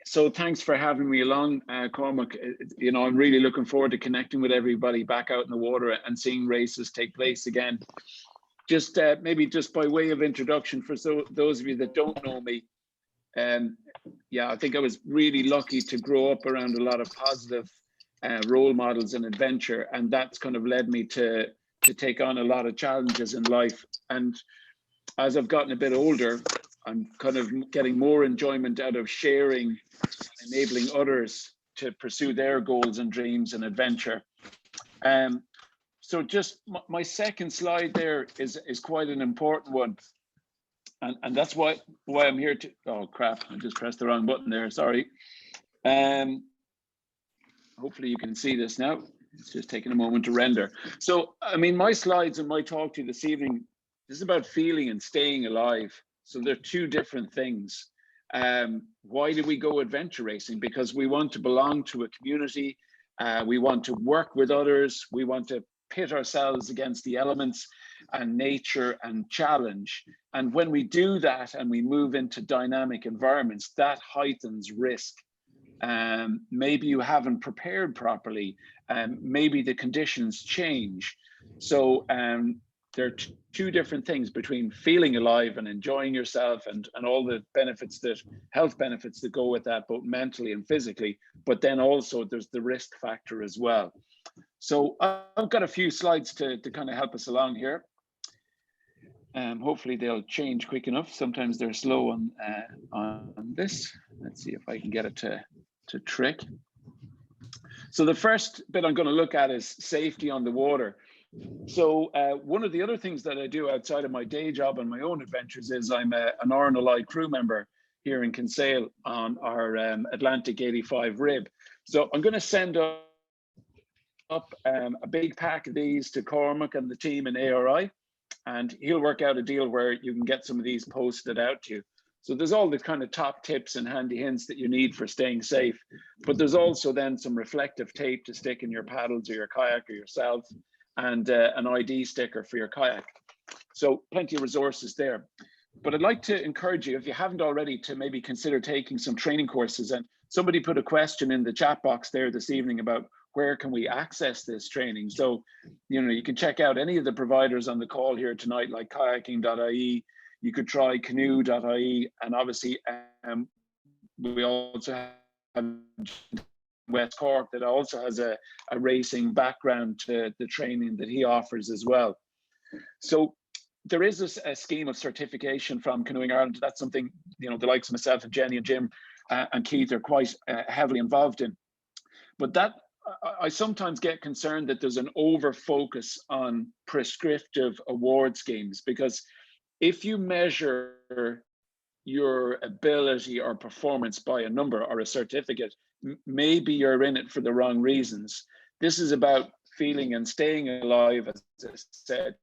So thanks for having me along, Cormac. You know, I'm really looking forward to connecting with everybody back out in the water and seeing races take place again. Just maybe just by way of introduction for those of you that don't know me, yeah, I think I was really lucky to grow up around a lot of positive role models in adventure, and that's kind of led me to take on a lot of challenges in life. And as I've gotten a bit older, I'm kind of getting more enjoyment out of sharing, enabling others to pursue their goals and dreams and adventure. So just my second slide there is quite an important one. And that's why I'm here to, oh crap, I just pressed the wrong button there, sorry. Hopefully you can see this now. It's just taking a moment to render. So, I mean, my slides and my talk to you this evening, this is about feeling and staying alive. So they're two different things. Why do we go adventure racing? Because we want to belong to a community. We want to work with others. We want to pit ourselves against the elements and nature and challenge. And when we do that and we move into dynamic environments, that heightens risk. Maybe you haven't prepared properly, maybe the conditions change. So there are two different things between feeling alive and enjoying yourself and all the benefits, that health benefits that go with that, both mentally and physically, but then also there's the risk factor as well. So I've got a few slides to kind of help us along here. Hopefully they'll change quick enough. Sometimes they're slow on this. Let's see if I can get it to trick. So the first bit I'm going to look at is safety on the water. So one of the other things that I do outside of my day job and my own adventures is I'm an RNLI crew member here in Kinsale on our Atlantic 85 rib. So I'm going to send up a big pack of these to Cormac and the team in ARI, and he'll work out a deal where you can get some of these posted out to you. So there's all the kind of top tips and handy hints that you need for staying safe, but there's also then some reflective tape to stick in your paddles or your kayak or yourself, and an ID sticker for your kayak. So plenty of resources there. But I'd like to encourage you, if you haven't already, to maybe consider taking some training courses. And somebody put a question in the chat box there this evening about where can we access this training. So, you know, you can check out any of the providers on the call here tonight, like Kayaking.ie. You could try canoe.ie, and obviously we also have West Cork that also has a racing background to the training that he offers as well. So there is a scheme of certification from Canoeing Ireland. That's something, you know, the likes of myself and Jenny and Jim and Keith are quite heavily involved in. But that I sometimes get concerned that there's an over focus on prescriptive award schemes, because if you measure your ability or performance by a number or a certificate, maybe you're in it for the wrong reasons. This is about feeling and staying alive, as I said,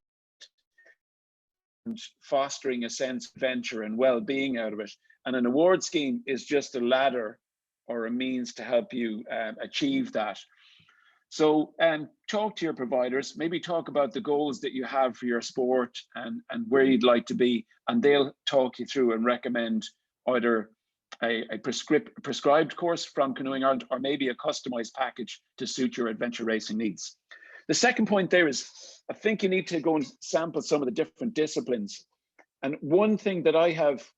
and fostering a sense of adventure and well-being out of it. And an award scheme is just a ladder or a means to help you achieve that. So talk to your providers, maybe talk about the goals that you have for your sport and where you'd like to be, and they'll talk you through and recommend either a prescribed course from Canoeing Ireland or maybe a customized package to suit your adventure racing needs. The second point there is, I think you need to go and sample some of the different disciplines. And one thing that I have,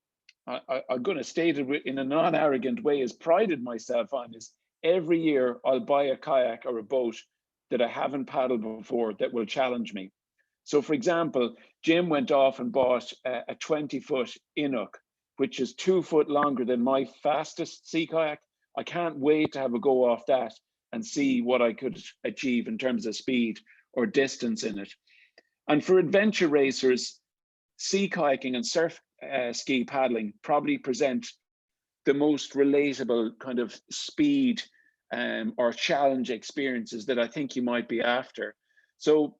I'm going to state it in a non-arrogant way, is prided myself on is every year I'll buy a kayak or a boat that I haven't paddled before that will challenge me. So for example, Jim went off and bought a 20-foot Inuk, which is 2 foot longer than my fastest sea kayak. I can't wait to have a go off that and see what I could achieve in terms of speed or distance in it. And for adventure racers, sea kayaking and surf ski paddling probably present the most relatable kind of speed or challenge experiences that I think you might be after. So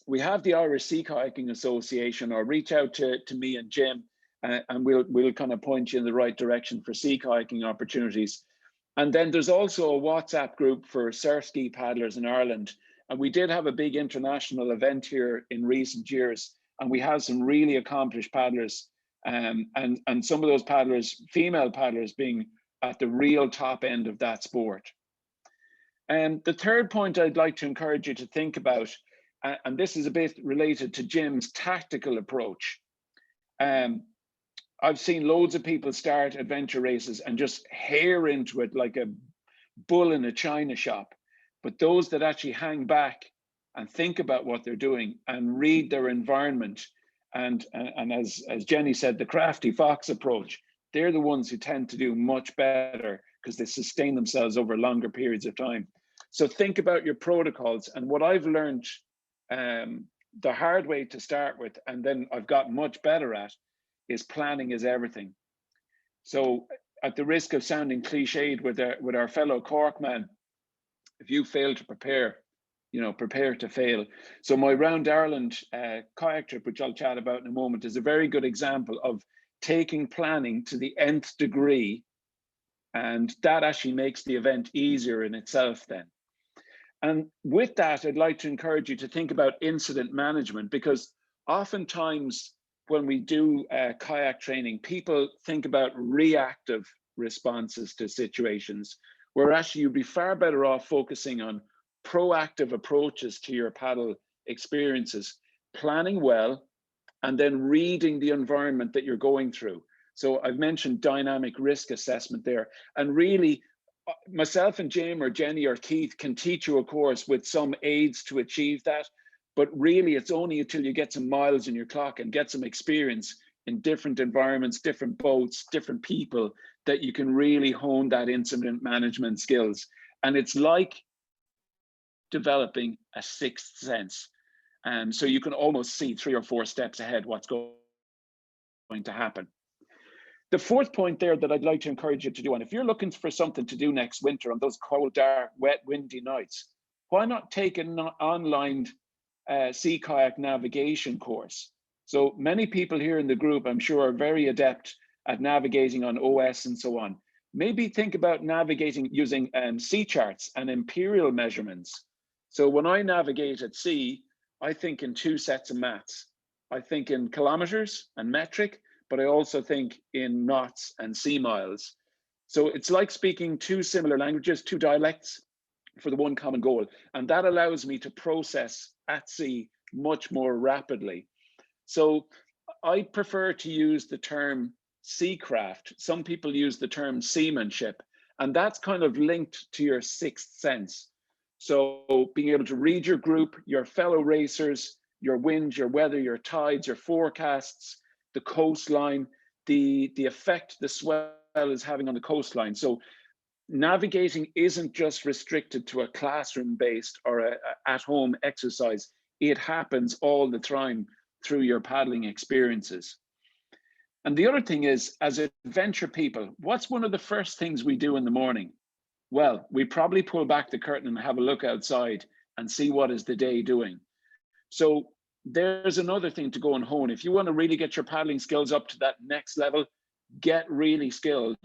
we have the Irish Sea Kayaking Association, or reach out to me and Jim, and we'll kind of point you in the right direction for sea kayaking opportunities. And then there's also a WhatsApp group for surf ski paddlers in Ireland. And we did have a big international event here in recent years, and we have some really accomplished paddlers, and some of those paddlers, female paddlers, being at the real top end of that sport. And the third point I'd like to encourage you to think about, and this is a bit related to Jim's tactical approach. I've seen loads of people start adventure races and just hair into it like a bull in a china shop. But those that actually hang back and think about what they're doing and read their environment, and as Jenny said, the crafty fox approach, they're the ones who tend to do much better because they sustain themselves over longer periods of time. So think about your protocols. And what I've learned the hard way to start with, and then I've got much better at, is planning is everything. So at the risk of sounding cliched with our fellow Cork man, if you fail to prepare, you know, prepare to fail. So my Round Ireland kayak trip, which I'll chat about in a moment, is a very good example of taking planning to the nth degree, and that actually makes the event easier in itself then. And with that, I'd like to encourage you to think about incident management, because oftentimes when we do kayak training, people think about reactive responses to situations, where actually you'd be far better off focusing on proactive approaches to your paddle experiences, planning well, and then reading the environment that you're going through. So I've mentioned dynamic risk assessment there, and really myself and Jim or Jenny or Keith can teach you a course with some aids to achieve that, but really it's only until you get some miles in your clock and get some experience in different environments, different boats, different people, that you can really hone that incident management skills. And it's like developing a sixth sense. So you can almost see 3 or 4 steps ahead what's going to happen. The fourth point there that I'd like to encourage you to do, and if you're looking for something to do next winter on those cold, dark, wet, windy nights, why not take an online sea kayak navigation course? So many people here in the group, I'm sure, are very adept at navigating on OS and so on. Maybe think about navigating using sea charts and imperial measurements. So when I navigate at sea, I think in 2 sets of maths. I think in kilometers and metric, but I also think in knots and sea miles. So it's like speaking 2 similar languages, 2 dialects for the one common goal. And that allows me to process at sea much more rapidly. So I prefer to use the term seacraft. Some people use the term seamanship, and that's kind of linked to your sixth sense. So being able to read your group, your fellow racers, your winds, your weather, your tides, your forecasts, the coastline, the effect the swell is having on the coastline. So navigating isn't just restricted to a classroom-based or a at-home exercise. It happens all the time through your paddling experiences. And the other thing is, as adventure people, what's one of the first things we do in the morning? Well, we probably pull back the curtain and have a look outside and see what is the day doing. So there's another thing to go and hone. If you want to really get your paddling skills up to that next level, get really skilled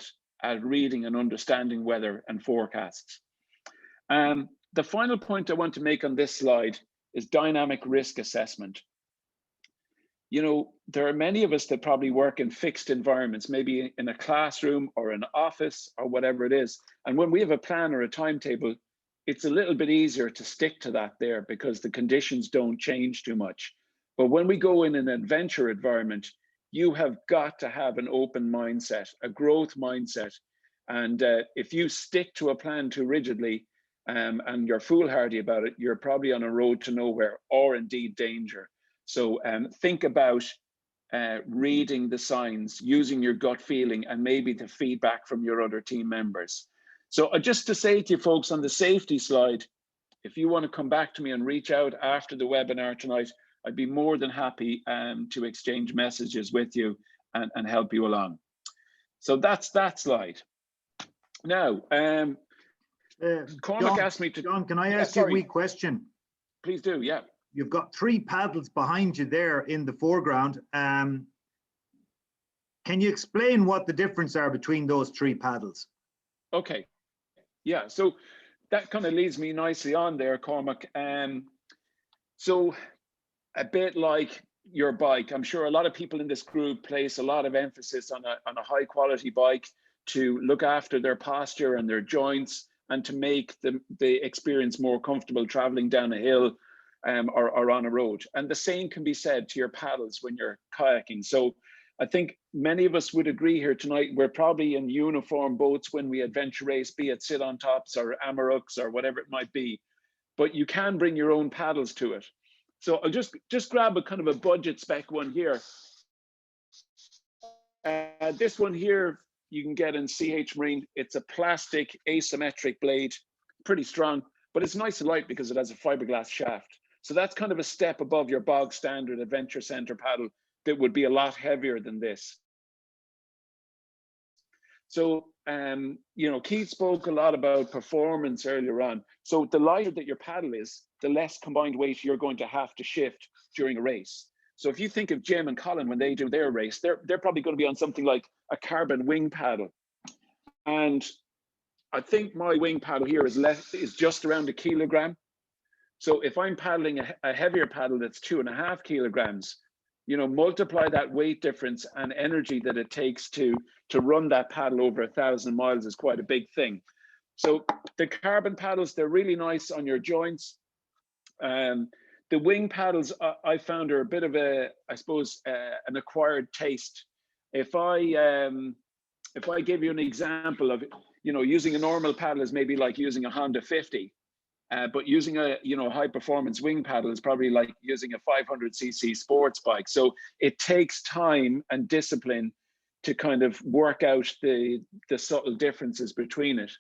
at reading and understanding weather and forecasts. The final point I want to make on this slide is dynamic risk assessment. You know, there are many of us that probably work in fixed environments, maybe in a classroom or an office or whatever it is. And when we have a plan or a timetable, it's a little bit easier to stick to that there because the conditions don't change too much. But when we go in an adventure environment, you have got to have an open mindset, a growth mindset. And if you stick to a plan too rigidly and you're foolhardy about it, you're probably on a road to nowhere or indeed danger. So think about reading the signs, using your gut feeling, and maybe the feedback from your other team members. So just to say to you folks on the safety slide, if you want to come back to me and reach out after the webinar tonight, I'd be more than happy to exchange messages with you and help you along. So that's that slide. Now, Cormac asked me to— John, can I ask you a wee question? Please do, yeah. You've got 3 paddles behind you there in the foreground. Can you explain what the difference are between those 3 paddles? Okay, yeah, so that kind of leads me nicely on there, Cormac. So a bit like your bike, I'm sure a lot of people in this group place a lot of emphasis on a high quality bike to look after their posture and their joints and to make the experience more comfortable traveling down a hill or on a road. And the same can be said to your paddles when you're kayaking. So I think many of us would agree here tonight, we're probably in uniform boats when we adventure race, be it sit on tops or Amarooks or whatever it might be, but you can bring your own paddles to it. So I'll just grab a kind of a budget spec one here. This one here, you can get in CH Marine. It's a plastic asymmetric blade, pretty strong, but it's nice and light because it has a fiberglass shaft. So that's kind of a step above your bog standard adventure center paddle that would be a lot heavier than this. So, you know, Keith spoke a lot about performance earlier on. So the lighter that your paddle is, the less combined weight you're going to have to shift during a race. So if you think of Jim and Colin when they do their race, they're probably going to be on something like a carbon wing paddle. And I think my wing paddle here is just around 1 kilogram. So if I'm paddling a heavier paddle that's 2.5 kilograms, you know, multiply that weight difference and energy that it takes to run that paddle over 1,000 miles is quite a big thing. So the carbon paddles, they're really nice on your joints. The wing paddles, I found are a bit of a, I suppose, an acquired taste. If I give you an example of, you know, using a normal paddle is maybe like using a Honda 50. But using a, you know, high performance wing paddle is probably like using a 500cc sports bike. So it takes time and discipline to kind of work out the subtle differences between it.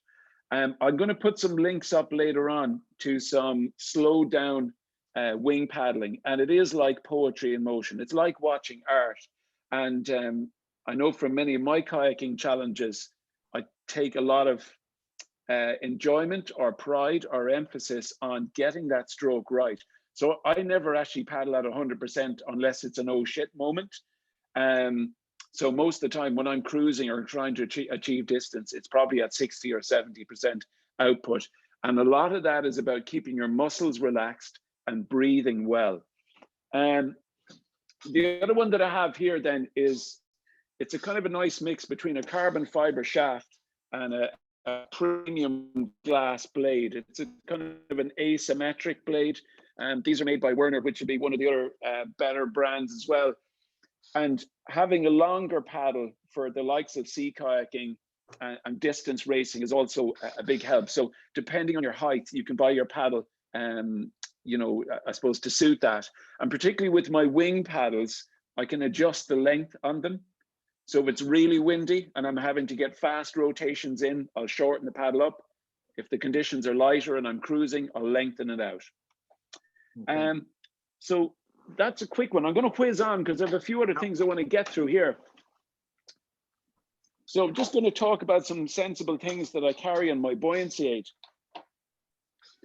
I'm going to put some links up later on to some slowed down wing paddling, and it is like poetry in motion. It's like watching art. And I know from many of my kayaking challenges, I take a lot of enjoyment or pride or emphasis on getting that stroke right. So I never actually paddle at 100% unless it's an oh shit moment. So most of the time when I'm cruising or trying to achieve distance, it's probably at 60 or 70% output. And a lot of that is about keeping your muscles relaxed and breathing well. The other one that I have here then is, it's a kind of a nice mix between a carbon fiber shaft and a premium glass blade. It's a kind of an asymmetric blade. These are made by Werner, which would be one of the other better brands as well. And having a longer paddle for the likes of sea kayaking and distance racing is also a big help. So depending on your height, you can buy your paddle, you know, I suppose to suit that. And particularly with my wing paddles, I can adjust the length on them. So if it's really windy and I'm having to get fast rotations in, I'll shorten the paddle up. If the conditions are lighter and I'm cruising, I'll lengthen it out. Okay. So that's a quick one. I'm going to whiz on because I have a few other things I want to get through here. So I'm just going to talk about some sensible things that I carry on my buoyancy aid.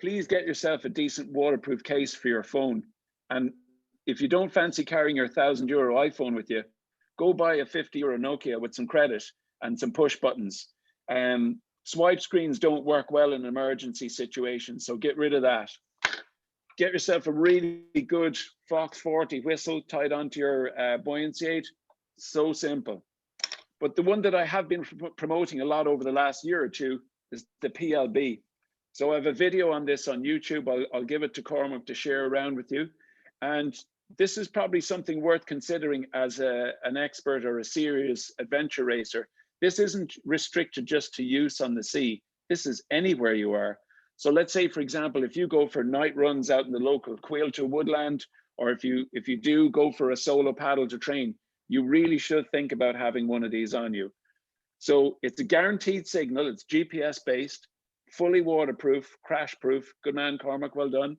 Please get yourself a decent waterproof case for your phone. And if you don't fancy carrying your €1,000 iPhone with you, go buy a €50 Nokia with some credit and some push buttons. Swipe screens don't work well in emergency situations, so get rid of that. Get yourself a really good Fox 40 whistle tied onto your buoyancy aid. So simple. But the one that I have been promoting a lot over the last year or two is the PLB. So I have a video on this on YouTube. I'll give it to Cormac to share around with you. And this is probably something worth considering as an expert or a serious adventure racer. This isn't restricted just to use on the sea. This is anywhere you are. So let's say, for example, if you go for night runs out in the local Quailto woodland, or if you do go for a solo paddle to train, you really should think about having one of these on you. So it's a guaranteed signal. It's GPS based, fully waterproof, crash proof. Good man, Cormac, well done.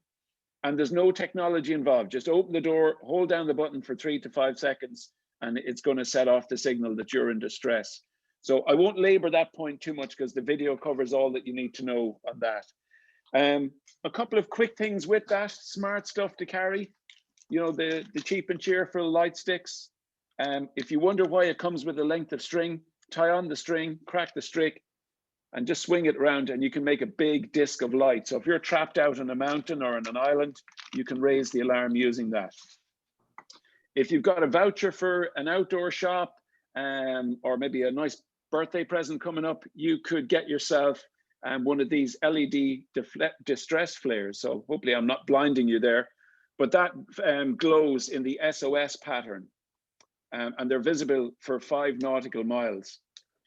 And there's no technology involved. Just open the door, hold down the button for 3 to 5 seconds, and it's going to set off the signal that you're in distress. So I won't labor that point too much because the video covers all that you need to know on that. A couple of quick things with that, smart stuff to carry. You know, the cheap and cheerful light sticks. If you wonder why it comes with a length of string, tie on the string, crack the stick, and just swing it around and you can make a big disc of light. So if you're trapped out on a mountain or on an island, you can raise the alarm using that. If you've got a voucher for an outdoor shop or maybe a nice birthday present coming up, you could get yourself one of these LED distress flares. So hopefully I'm not blinding you there, but that glows in the SOS pattern. and they're visible for 5 nautical miles.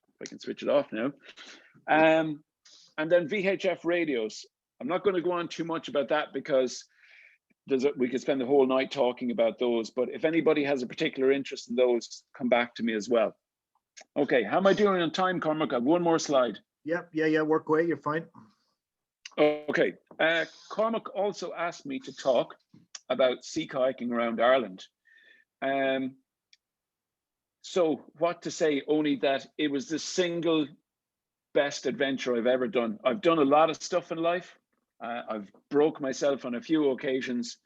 If I can switch it off now. And then VHF radios. I'm not going to go on too much about that because we could spend the whole night talking about those, but if anybody has a particular interest in those, come back to me as well. Okay, how am I doing on time, Cormac? I have one more slide. Yeah, work away, you're fine. Okay, Cormac also asked me to talk about sea kayaking around Ireland. So what to say, only that it was the single best adventure I've ever done. I've done a lot of stuff in life. I've broke myself on a few occasions,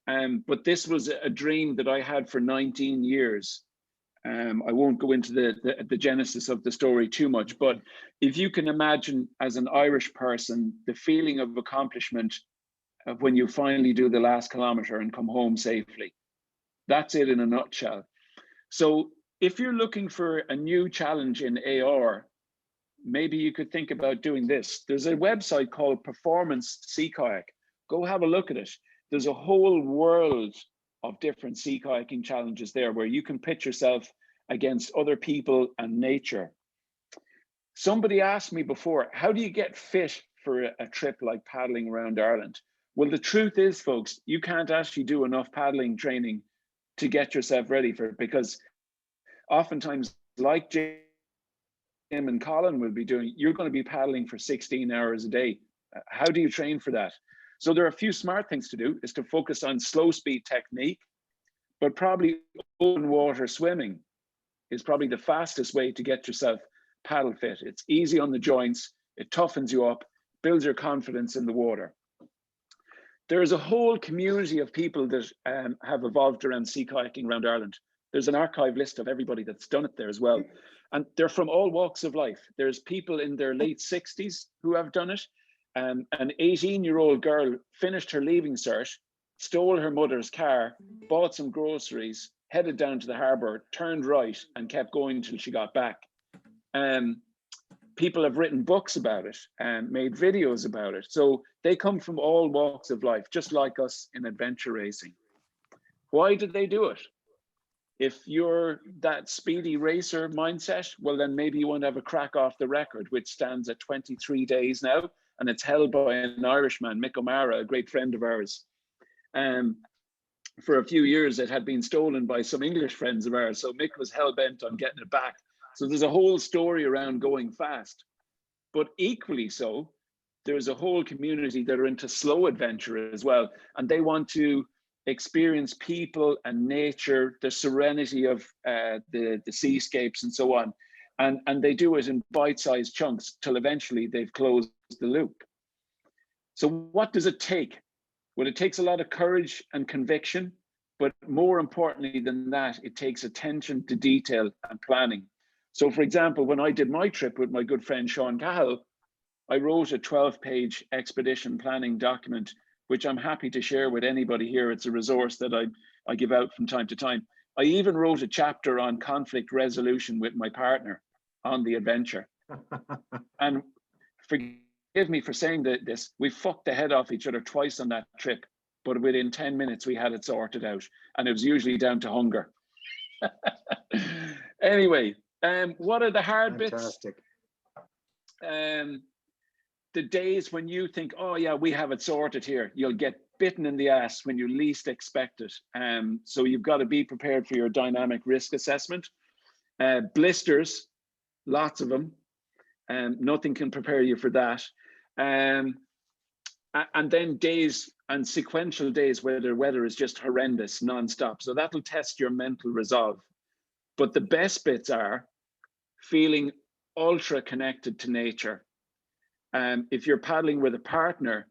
but this was a dream that I had for 19 years. I won't go into the genesis of the story too much, but if you can imagine as an Irish person, the feeling of accomplishment of when you finally do the last kilometer and come home safely, that's it in a nutshell. So if you're looking for a new challenge in AR, maybe you could think about doing this. There's a website called Performance Sea Kayak. Go have a look at it. There's a whole world of different sea kayaking challenges there where you can pitch yourself against other people and nature. Somebody asked me before, how do you get fit for a trip like paddling around Ireland? Well, the truth is, folks, you can't actually do enough paddling training to get yourself ready for it, because oftentimes, like Jim and Colin will be doing, you're going to be paddling for 16 hours a day. How do you train for that? So there are a few smart things to do, is to focus on slow speed technique, but probably open water swimming is probably the fastest way to get yourself paddle fit. It's easy on the joints, it toughens you up, builds your confidence in the water. There is a whole community of people that have evolved around sea kayaking around Ireland. There's an archive list of everybody that's done it there as well. And they're from all walks of life. There's people in their late 60s who have done it. An 18-year-old girl finished her leaving cert, stole her mother's car, bought some groceries, headed down to the harbour, turned right, and kept going until she got back. People have written books about it and made videos about it. So they come from all walks of life, just like us in adventure racing. Why did they do it? If you're that speedy racer mindset, well, then maybe you want to have a crack off the record, which stands at 23 days now, and it's held by an Irishman, Mick O'Mara, a great friend of ours. For a few years, it had been stolen by some English friends of ours, so Mick was hell-bent on getting it back. So there's a whole story around going fast. But equally so, there's a whole community that are into slow adventure as well, and they want to experience people and nature, the serenity of the seascapes and so on. And they do it in bite-sized chunks till eventually they've closed the loop. So what does it take? Well, it takes a lot of courage and conviction, but more importantly than that, it takes attention to detail and planning. So for example, when I did my trip with my good friend Sean Cahill, I wrote a 12-page expedition planning document, which I'm happy to share with anybody here. It's a resource that I give out from time to time. I even wrote a chapter on conflict resolution with my partner on the adventure. And forgive me for saying this, we fucked the head off each other twice on that trip, but within 10 minutes we had it sorted out, and it was usually down to hunger. Anyway, what are the hard Fantastic. bits? The days when you think, oh yeah, we have it sorted here, you'll get bitten in the ass when you least expect it. So you've got to be prepared for your dynamic risk assessment. Blisters, lots of them. Nothing can prepare you for that. And then days and sequential days where the weather is just horrendous nonstop. So that'll test your mental resolve. But the best bits are feeling ultra connected to nature. If you're paddling with a partner,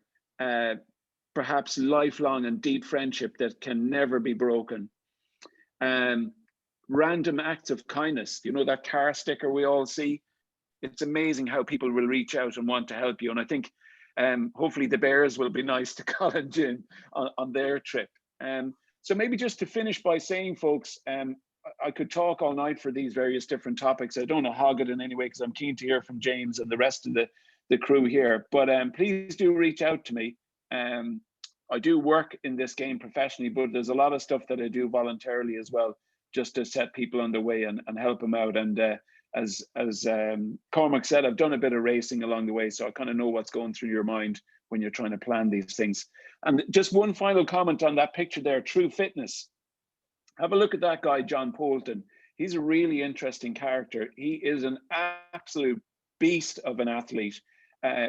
perhaps lifelong and deep friendship that can never be broken. Random acts of kindness, you know, that car sticker we all see. It's amazing how people will reach out and want to help you. And I think hopefully the bears will be nice to Colin and Jim on their trip. So maybe just to finish by saying, folks, I could talk all night for these various different topics. I don't want to hog it in any way because I'm keen to hear from James and the rest of the crew here. But please do reach out to me. I do work in this game professionally, but there's a lot of stuff that I do voluntarily as well, just to set people on the way and help them out. And as Cormac said, I've done a bit of racing along the way, so I kind of know what's going through your mind when you're trying to plan these things. And just one final comment on that picture there, True Fitness. Have a look at that guy, John Poulton. He's a really interesting character. He is an absolute beast of an athlete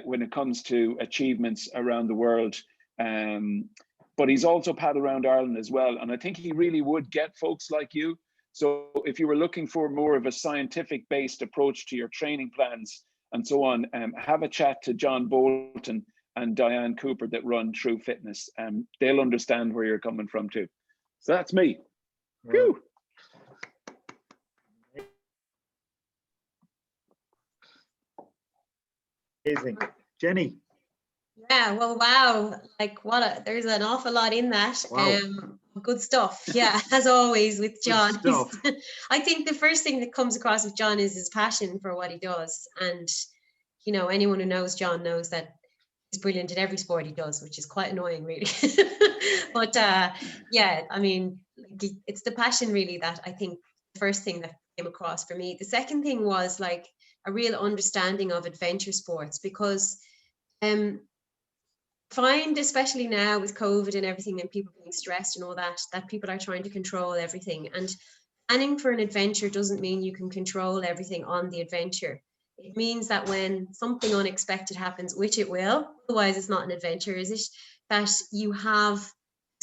when it comes to achievements around the world. But he's also paddled around Ireland as well. And I think he really would get folks like you. So if you were looking for more of a scientific based approach to your training plans and so on, have a chat to John Bolton and Diane Cooper that run True Fitness. They'll understand where you're coming from too. So that's me. Whew. Amazing. Jenny. Yeah, well, wow, like there's an awful lot in that. Wow. Good stuff. Yeah, as always with John. stuff. I think the first thing that comes across with John is his passion for what he does. And, you know, anyone who knows John knows that he's brilliant at every sport he does, which is quite annoying, really. But yeah, I mean, it's the passion really that I think the first thing that came across for me. The second thing was like a real understanding of adventure sports, because find, especially now with COVID and everything and people being stressed and all that, that people are trying to control everything. And planning for an adventure doesn't mean you can control everything on the adventure. It means that when something unexpected happens, which it will, otherwise it's not an adventure, is it? That you have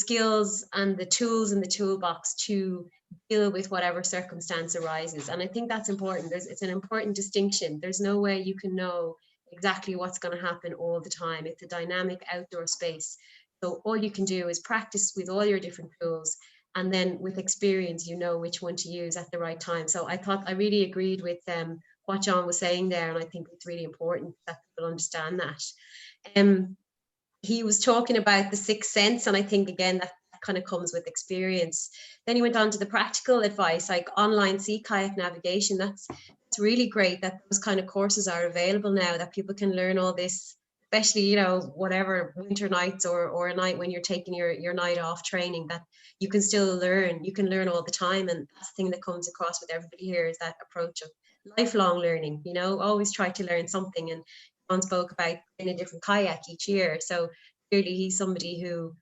skills and the tools in the toolbox to deal with whatever circumstance arises. And I think that's important. It's an important distinction. There's no way you can know exactly what's going to happen all the time. It's a dynamic outdoor space. So all you can do is practice with all your different tools, and then with experience, you know which one to use at the right time. So I really agreed with what John was saying there, and I think it's really important that people understand that. He was talking about the sixth sense, and I think again that kind of comes with experience. Then he went on to the practical advice, like online sea kayak navigation. That's really great that those kind of courses are available now, that people can learn all this, especially, you know, whatever winter nights or a night when you're taking your night off training, that you can still learn. You can learn all the time, and that's the thing that comes across with everybody here is that approach of lifelong learning. You know, always try to learn something. And John spoke about in a different kayak each year, so clearly he's somebody who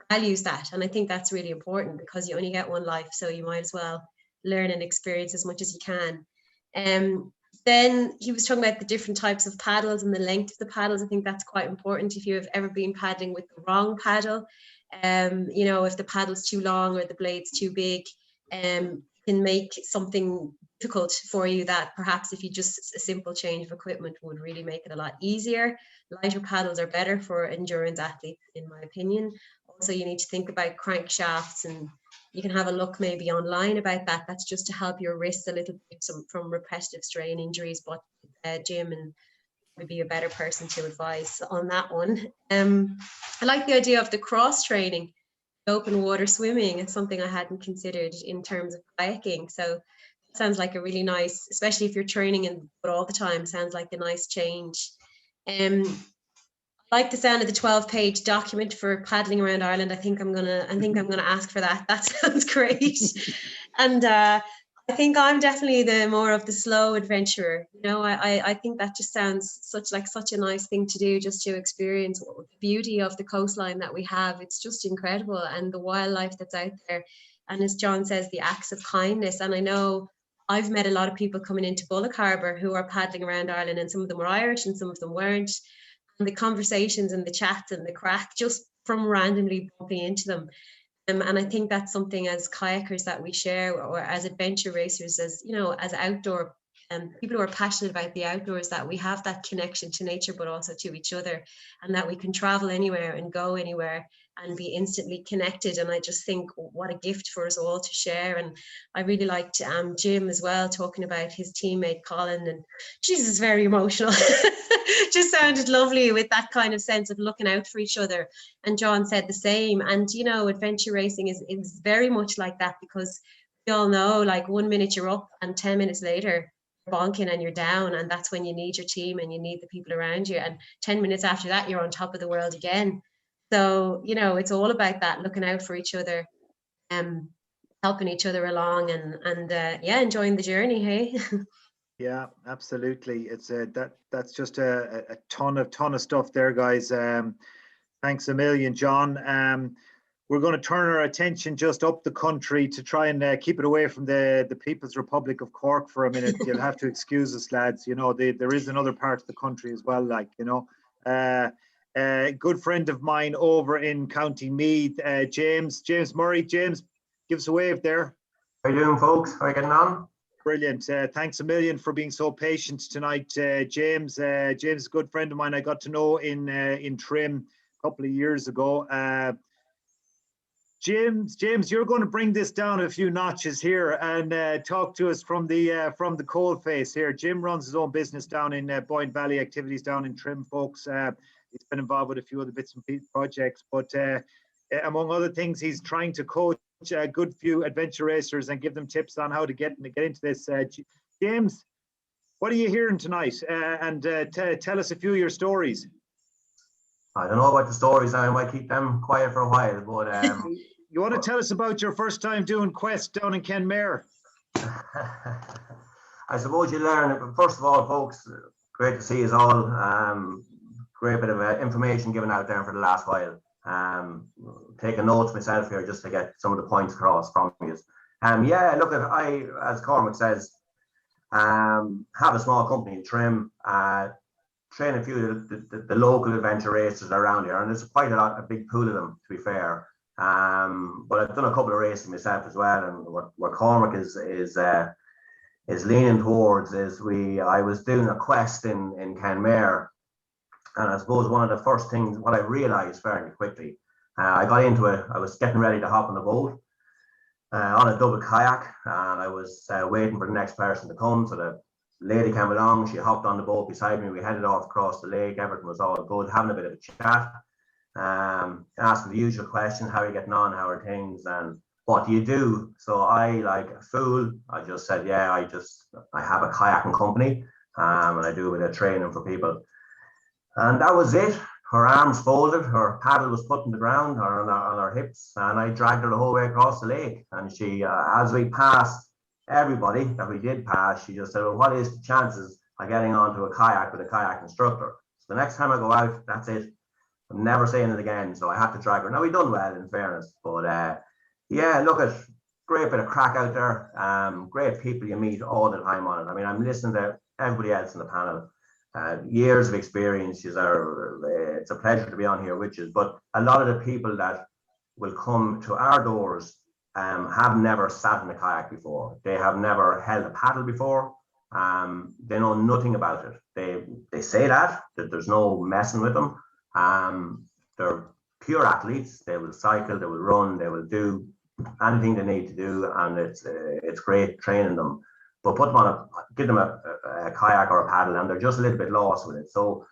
values that, and I think that's really important because you only get one life, so you might as well learn and experience as much as you can. Then he was talking about the different types of paddles and the length of the paddles. I think that's quite important. If you have ever been paddling with the wrong paddle, you know, if the paddle's too long or the blade's too big, can make something difficult for you that perhaps if you just a simple change of equipment would really make it a lot easier. Lighter paddles are better for endurance athletes, in my opinion. Also, you need to think about crankshafts, and you can have a look maybe online about that. That's just to help your wrists a little bit from repetitive strain injuries, but Jim and would be a better person to advise on that one. I like the idea of the cross training, open water swimming. It's something I hadn't considered in terms of kayaking. So it sounds like a really nice, especially if you're training and all the time, sounds like a nice change. I like the sound of the 12-page document for paddling around Ireland. I think I'm gonna ask for that. That sounds great. And I think I'm definitely the more of the slow adventurer. You know, I think that just sounds such a nice thing to do, just to experience the beauty of the coastline that we have. It's just incredible, and the wildlife that's out there. And as John says, the acts of kindness. And I know I've met a lot of people coming into Bullock Harbour who are paddling around Ireland, and some of them were Irish and some of them weren't. And the conversations and the chats and the crack just from randomly bumping into them. And I think that's something as kayakers that we share, or as adventure racers, as you know, as outdoor people who are passionate about the outdoors, that we have that connection to nature, but also to each other, and that we can travel anywhere and go anywhere and be instantly connected. And I just think what a gift for us all to share. And I really liked Jim as well, talking about his teammate Colin, and Jesus, very emotional. Just sounded lovely with that kind of sense of looking out for each other. And John said the same. And you know, adventure racing is very much like that, because we all know, like, 1 minute you're up and 10 minutes later you're bonking and you're down, and that's when you need your team and you need the people around you, and 10 minutes after that you're on top of the world again. So, you know, it's all about that, looking out for each other. helping each other along and yeah, enjoying the journey. Hey. Yeah, absolutely. It's that's just a ton of stuff there, guys. Thanks a million, John. We're going to turn our attention just up the country to try and keep it away from the People's Republic of Cork for a minute. You'll have to excuse us, lads. You know, there is another part of the country as well, like, you know. A good friend of mine over in County Meath, James Murray. James, give us a wave there. How you doing, folks? How are you getting on? Brilliant. Thanks a million for being so patient tonight, James. James is a good friend of mine. I got to know in Trim a couple of years ago. James, you're going to bring this down a few notches here and talk to us from the coal face here. Jim runs his own business down in Boyne Valley, activities down in Trim, folks. He's been involved with a few other bits and pieces projects, but among other things, he's trying to coach a good few adventure racers and give them tips on how to get into this. James, what are you hearing tonight? And tell us a few of your stories. I don't know about the stories. I might keep them quiet for a while, but you want to tell us about your first time doing Quest down in Kenmare? I suppose you learn. But first of all, folks, great to see us all. Great bit of information given out there for the last while. Taking notes myself here just to get some of the points across from you. Yeah, look, I, as Cormac says, have a small company in Trim. Train a few of the local adventure racers around here, and there's quite a big pool of them, to be fair. But I've done a couple of races myself as well, and what Cormac is leaning towards is I was doing a quest in Kenmare, and I suppose one of the first things what I realised fairly quickly, I got into it. I was getting ready to hop on the boat on a double kayak, and I was waiting for the next person to come. So the lady came along, she hopped on the boat beside me, we headed off across the lake, everything was all good, having a bit of a chat, asking the usual questions, how are you getting on, how are things, and what do you do? So I, like a fool, I just said, yeah, I have a kayaking company, and I do a bit of training for people. And that was it. Her arms folded, her paddle was put on the ground or on her hips, and I dragged her the whole way across the lake. And she, as we passed everybody that we did pass, she just said, well, what is the chances of getting onto a kayak with a kayak instructor? So the next time I go out, that's it. I'm never saying it again. So I had to drag her. Now, we done well, in fairness. But yeah, look, at great bit of crack out there. Great people you meet all the time on it. I mean, I'm listening to everybody else in the panel. Years of experience. It's a pleasure to be on here with you. But a lot of the people that will come to our doors have never sat in a kayak before. They have never held a paddle before. They know nothing about it. They say that there's no messing with them. They're pure athletes. They will cycle, they will run, they will do anything they need to do, and it's great training them. But put them on give them a kayak or a paddle, and they're just a little bit lost with it. So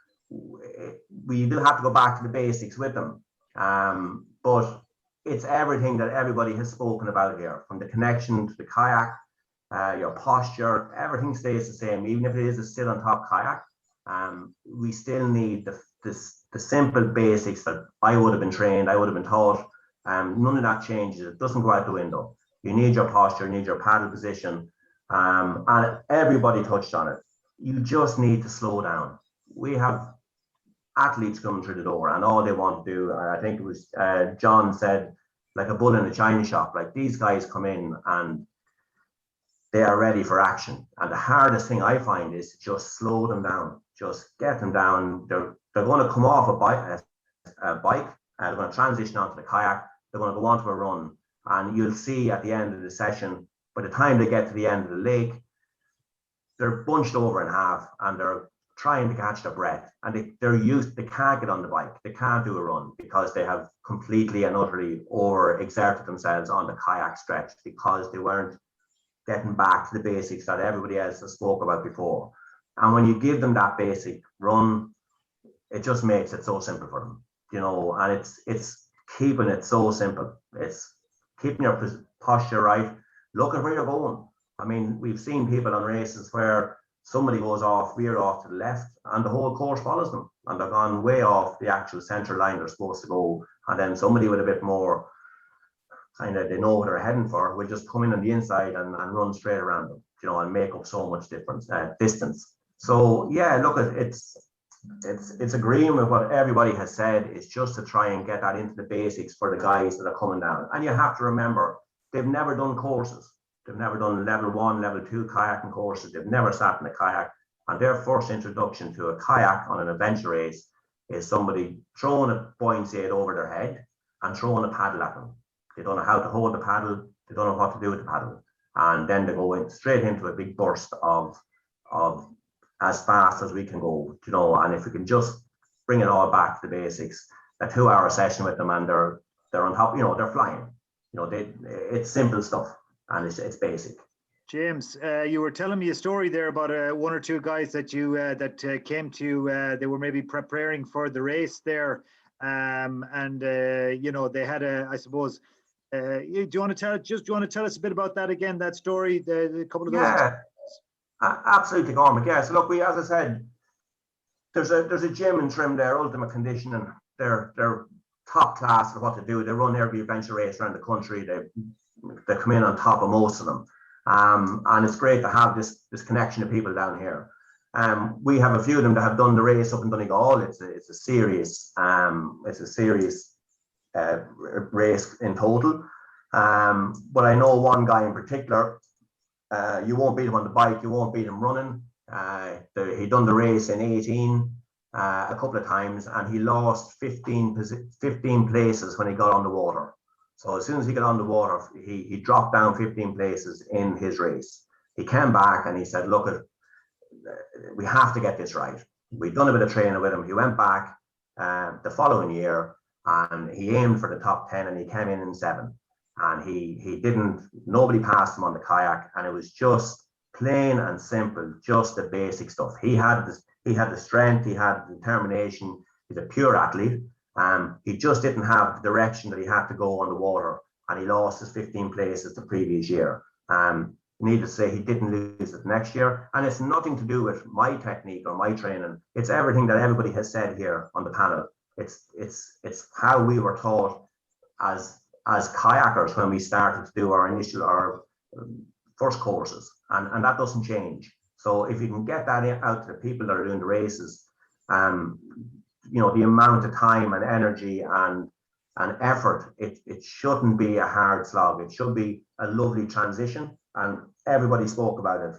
we do have to go back to the basics with them. But it's everything that everybody has spoken about here, from the connection to the kayak, your posture, everything stays the same. Even if it is a sit on top kayak, we still need the simple basics that I would have been trained, I would have been taught. None of that changes. It doesn't go out the window. You need your posture, you need your paddle position. And everybody touched on it. You just need to slow down. We have athletes coming through the door, and all they want to do, I think it was John said, like a bull in a china shop. Like, these guys come in and they are ready for action. And the hardest thing I find is to just slow them down, just get them down. They're going to come off a bike. They're going to transition onto the kayak. They're going to go onto a run, and you'll see at the end of the session, by the time they get to the end of the lake, they're bunched over in half and they're trying to catch their breath, and they can't get on the bike, they can't do a run because they have completely and utterly over exerted themselves on the kayak stretch because they weren't getting back to the basics that everybody else has spoke about before. And when you give them that basic run, it just makes it so simple for them, you know. And it's keeping it so simple. It's keeping your posture right, looking where you're going. I mean, we've seen people on races where somebody goes off, veer off to the left, and the whole course follows them, and they've gone way off the actual central line they're supposed to go. And then somebody with a bit more kind of, they know what they're heading for, will just come in on the inside and run straight around them, you know, and make up so much distance. So yeah, look, it's agreeing with what everybody has said. It's just to try and get that into the basics for the guys that are coming down. And you have to remember, they've never done courses. They've never done level 1, level 2 kayaking courses. They've never sat in a kayak. And their first introduction to a kayak on an adventure race is somebody throwing a buoyancy aid over their head and throwing a paddle at them. They don't know how to hold the paddle. They don't know what to do with the paddle. And then they go straight into a big burst of as fast as we can go, you know. And if we can just bring it all back to the basics, a 2-hour session with them, and they're on top, you know, they're flying. You know, it's simple stuff, and it's basic. James, you were telling me a story there about 1 or 2 guys that you came to you. They were maybe preparing for the race there, and you know, they had I suppose. Do you want to tell us a bit about that again? That story, the couple of those. Yeah, absolutely, Cormac. Yeah. So look, as I said, there's a gym in Trim there, Ultimate Conditioning. They're top class for what to do. They run every adventure race around the country. They come in on top of most of them. And it's great to have this connection of people down here. We have a few of them that have done the race up in Donegal. It's a serious race in total. But I know one guy in particular. You won't beat him on the bike. You won't beat him running. He done the race in 18 a couple of times, and he lost 15 places when he got on the water. So as soon as he got on the water, he dropped down 15 places in his race. He came back and he said, look, we have to get this right. We've done a bit of training with him. He went back the following year and he aimed for the top 10 and he came in 7. And nobody passed him on the kayak, and it was just plain and simple, just the basic stuff. He had the strength, he had the determination. He's a pure athlete. He just didn't have the direction that he had to go on the water, and he lost his 15 places the previous year. Needless to say, he didn't lose it next year, and it's nothing to do with my technique or my training. It's everything that everybody has said here on the panel. It's how we were taught as kayakers when we started to do our first courses, and that doesn't change. So if you can get that out to the people that are doing the races, you know, the amount of time and energy and effort, it shouldn't be a hard slog. It should be a lovely transition, and everybody spoke about it.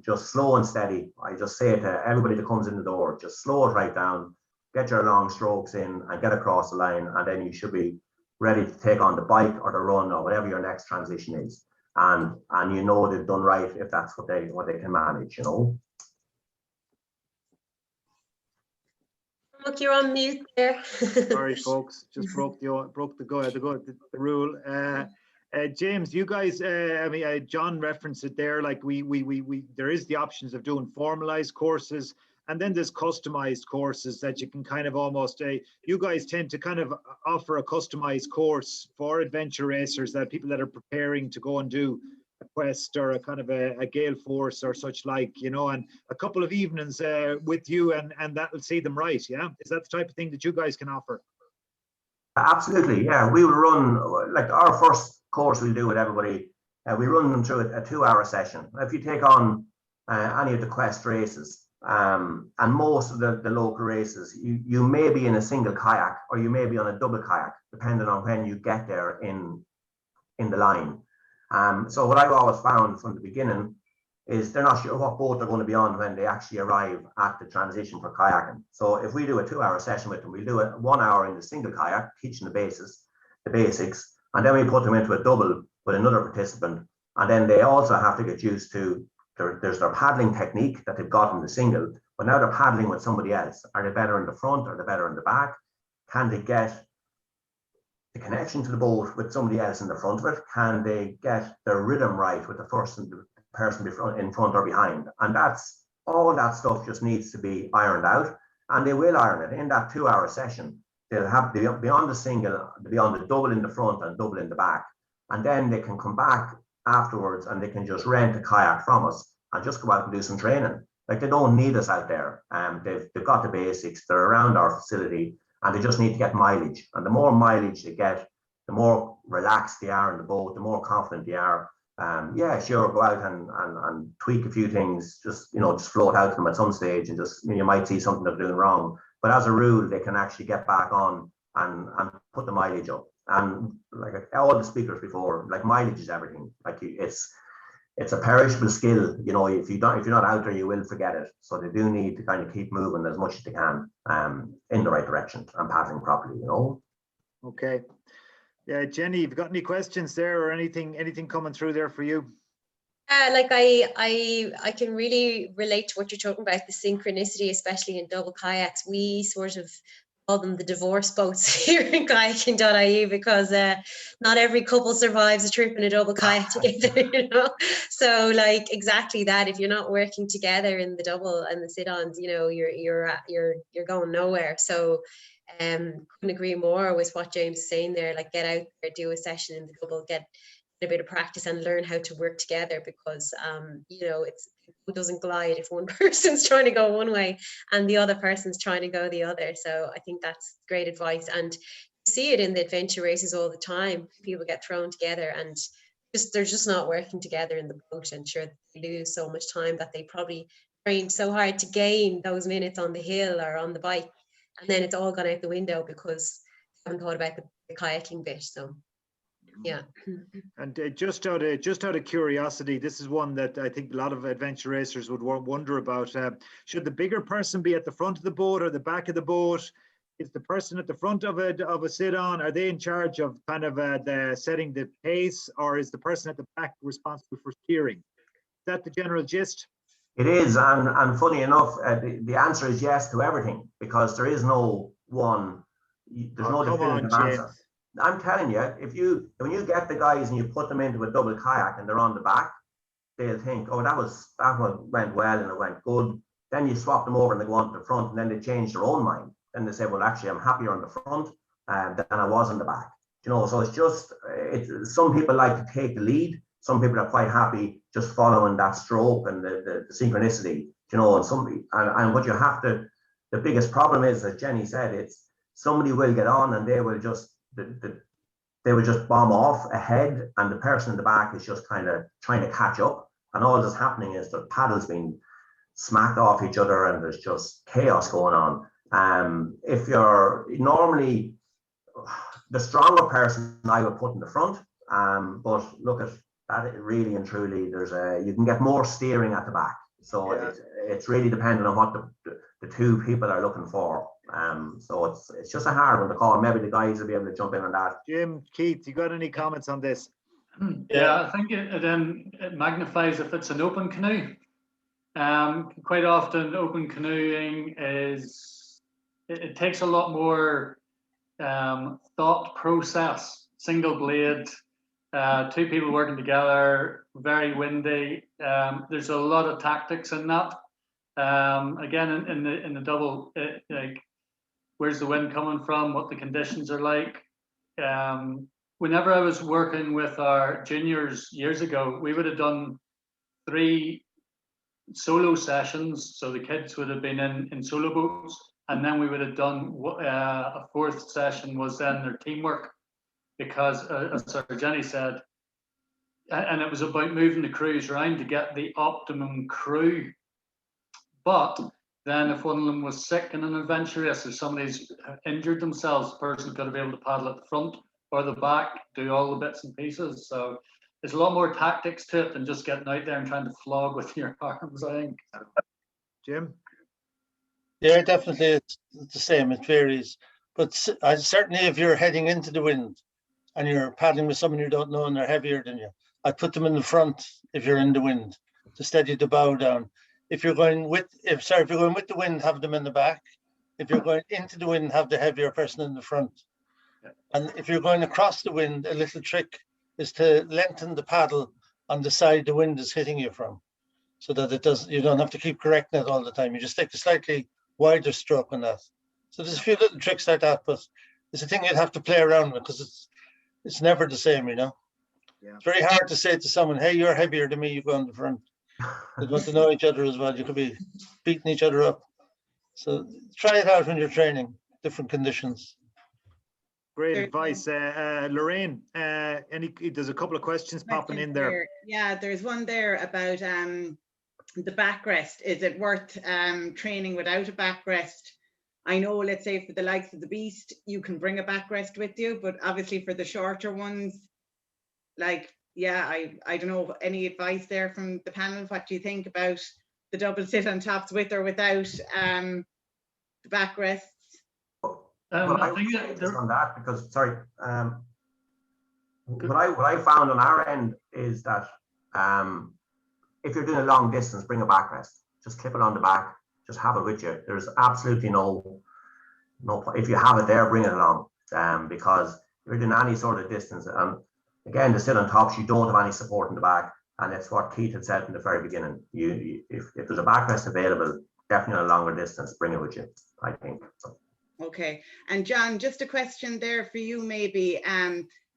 Just slow and steady. I just say to everybody that comes in the door, just slow it right down, get your long strokes in and get across the line, and then you should be ready to take on the bike or the run or whatever your next transition is. And you know they've done right if that's what they can manage, you know. Look, you're on mute there. Sorry, folks, just broke the rule. James, you guys, I mean, John referenced it there. Like there is the options of doing formalized courses, and then there's customized courses that you can kind of almost. You guys tend to kind of offer a customized course for adventure racers, that people that are preparing to go and do a quest or a kind of a gale force or such like, you know, and a couple of evenings with you, and that will see them right. Yeah, is that the type of thing that you guys can offer? Absolutely, yeah. We will run, like our first course we'll do with everybody. We run them through a 2-hour session. If you take on any of the quest races, and most of the local races, you may be in a single kayak or you may be on a double kayak, depending on when you get there in the line. So what I've always found from the beginning is they're not sure what boat they're going to be on when they actually arrive at the transition for kayaking. So if we do a 2-hour session with them, we'll do it 1 hour in the single kayak, teaching the basics, and then we put them into a double with another participant, and then they also have to get used to there's their paddling technique that they've got in the single, but now they're paddling with somebody else. Are they better in the front? Are they better in the back? Can they get the connection to the boat with somebody else in the front of it? Can they get their rhythm right with the person in front or behind? And all that stuff just needs to be ironed out, and they will iron it in that 2-hour session. They'll have beyond the single, beyond the double in the front and double in the back, and then they can come back afterwards and they can just rent a kayak from us and just go out and do some training. Like, they don't need us out there. They've got the basics, they're around our facility, and they just need to get mileage. And the more mileage they get, the more relaxed they are in the boat, the more confident they are. Yeah, sure, go out and tweak a few things, just float out to them at some stage, and just you might see something they're doing wrong. But as a rule, they can actually get back on and put the mileage up. And like all the speakers before, like mileage is everything. Like it's a perishable skill. If you're not out there, you will forget it. So they do need to kind of keep moving as much as they can in the right direction and paddling properly. Okay. Yeah, Jenny, you've got any questions there or anything coming through there for you? Like I can really relate to what you're talking about, the synchronicity, especially in double kayaks. We sort of call them the divorce boats here in Kayaking.ie, because not every couple survives a trip in a double kayak together, So like exactly that, if you're not working together in the double and the sit-ons, you're going nowhere. So couldn't agree more with what James is saying there. Like, get out there, do a session in the double, get a bit of practice and learn how to work together, because it doesn't glide if one person's trying to go one way and the other person's trying to go the other. So I think that's great advice, and you see it in the adventure races all the time. People get thrown together and they're just not working together in the boat, and sure, they lose so much time that they probably trained so hard to gain those minutes on the hill or on the bike, and then it's all gone out the window because they haven't thought about the kayaking bit. So yeah. And just out of curiosity, this is one that I think a lot of adventure racers would wonder about. Should the bigger person be at the front of the boat or the back of the boat? Is the person at the front of a sit-on, are they in charge of kind of the setting the pace, or is the person at the back responsible for steering? Is that the general gist? It is, and funny enough, the answer is yes to everything, because there is no one. There's no definitive answer. I'm telling you, when you get the guys and you put them into a double kayak and they're on the back, they'll think, oh, that one went well and it went good. Then you swap them over and they go on to the front, and then they change their own mind. Then they say, well, actually, I'm happier on the front than I was on the back. So it's just, some people like to take the lead. Some people are quite happy just following that stroke and the synchronicity, and what you have to, the biggest problem is, as Jenny said, it's somebody will get on and they will just bomb off ahead, and the person in the back is just kind of trying to catch up, and all that's happening is the paddles being smacked off each other and there's just chaos going on. If you're normally the stronger person, I would put in the front, but look at that, really and truly, you can get more steering at the back, so it's really dependent on what the two people are looking for. So it's just a hard one to call. Maybe the guys will be able to jump in on that. Jim, Keith, you got any comments on this? Yeah, I think it magnifies if it's an open canoe. Quite often, open canoeing it takes a lot more thought process. Single blade, two people working together, very windy. There's a lot of tactics in that. Again, in the double, like, where's the wind coming from, what the conditions are like. Whenever I was working with our juniors years ago, we would have done 3 solo sessions. So the kids would have been in solo boats, and then we would have done a 4th session was then their teamwork, because as Sir Jenny said, and it was about moving the crews around to get the optimum crew. But then if one of them was sick in an adventure race, or somebody's injured themselves, the person's got to be able to paddle at the front or the back, do all the bits and pieces. So there's a lot more tactics to it than just getting out there and trying to flog with your arms, I think. Jim? Yeah, definitely it's the same. It varies. But certainly if you're heading into the wind and you're paddling with someone you don't know and they're heavier than you, I'd put them in the front if you're in the wind to steady the bow down. If you're going with the wind, have them in the back. If you're going into the wind, have the heavier person in the front. And if you're going across the wind, a little trick is to lengthen the paddle on the side the wind is hitting you from, so that you don't have to keep correcting it all the time. You just take a slightly wider stroke on that. So there's a few little tricks like that, but it's a thing you'd have to play around with, because it's never the same, Yeah. It's very hard to say to someone, hey, you're heavier than me, you go in the front. They want to know each other as well. You could be beating each other up. So try it out when you're training, different conditions. Great There's advice. Lorraine, there's a couple of questions popping in there. Yeah, there's one there about the backrest. Is it worth training without a backrest? I know, let's say for the likes of the Beast, you can bring a backrest with you, but obviously for the shorter ones, like, yeah, I don't know, any advice there from the panel? What do you think about the double sit on tops with or without the backrests? Well, I I would think say that just on that, because sorry, what I found on our end is that if you're doing a long distance, bring a backrest. Just clip it on the back. Just have it with you. There's absolutely no. If you have it there, bring it along. Because if you're doing any sort of distance, again, the sit on tops, you don't have any support in the back, and it's what Keith had said in the very beginning. If there's a backrest available, definitely on a longer distance, bring it with you, I think. So. Okay, and John, just a question there for you maybe.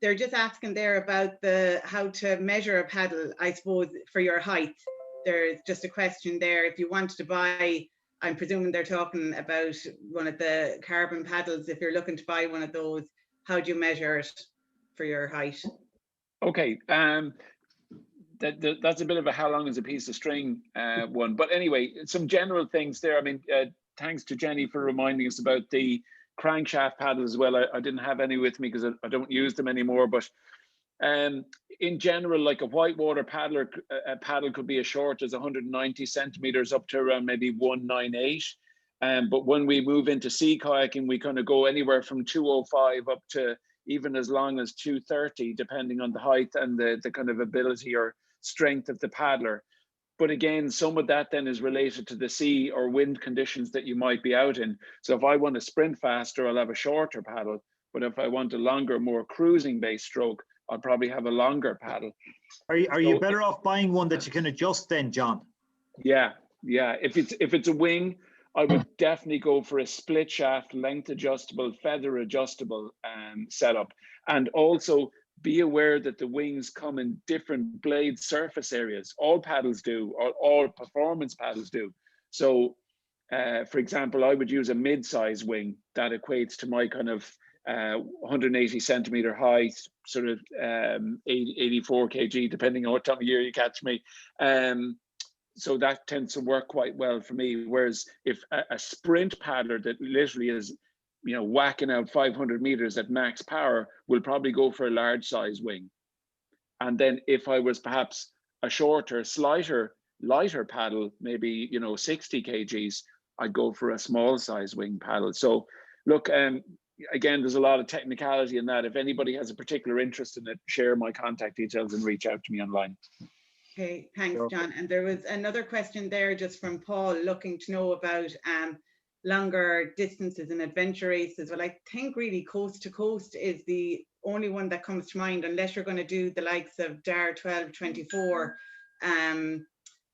They're just asking there about how to measure a paddle, I suppose, for your height. There's just a question there. If you wanted to buy, I'm presuming they're talking about one of the carbon paddles. If you're looking to buy one of those, how do you measure it for your height? Okay, that's a bit of a how long is a piece of string one. But anyway, some general things there. I mean, thanks to Jenny for reminding us about the crankshaft paddles as well. I didn't have any with me because I don't use them anymore. But in general, like a whitewater paddle could be as short as 190 centimeters up to around maybe 198. But when we move into sea kayaking, we kind of go anywhere from 205 up to even as long as 230, depending on the height and the kind of ability or strength of the paddler. But again, some of that then is related to the sea or wind conditions that you might be out in. So if I want to sprint faster, I'll have a shorter paddle. But if I want a longer, more cruising based stroke, I'll probably have a longer paddle. Are you better off buying one that you can adjust then, John? Yeah. If it's a wing, I would definitely go for a split shaft, length adjustable, feather adjustable setup. And also be aware that the wings come in different blade surface areas. All paddles do, or all performance paddles do. So, for example, I would use a mid-size wing that equates to my kind of 180 centimeter height, sort of 84 kg, depending on what time of year you catch me. So that tends to work quite well for me. Whereas if a sprint paddler that literally is, whacking out 500 meters at max power, will probably go for a large size wing. And then if I was perhaps a shorter, lighter paddle, maybe 60 kgs, I'd go for a small size wing paddle. So look, again, there's a lot of technicality in that. If anybody has a particular interest in it, share my contact details and reach out to me online. Okay, thanks, John. And there was another question there just from Paul looking to know about longer distances and adventure races. Well, I think really coast to coast is the only one that comes to mind, unless you're going to do the likes of DAR 1224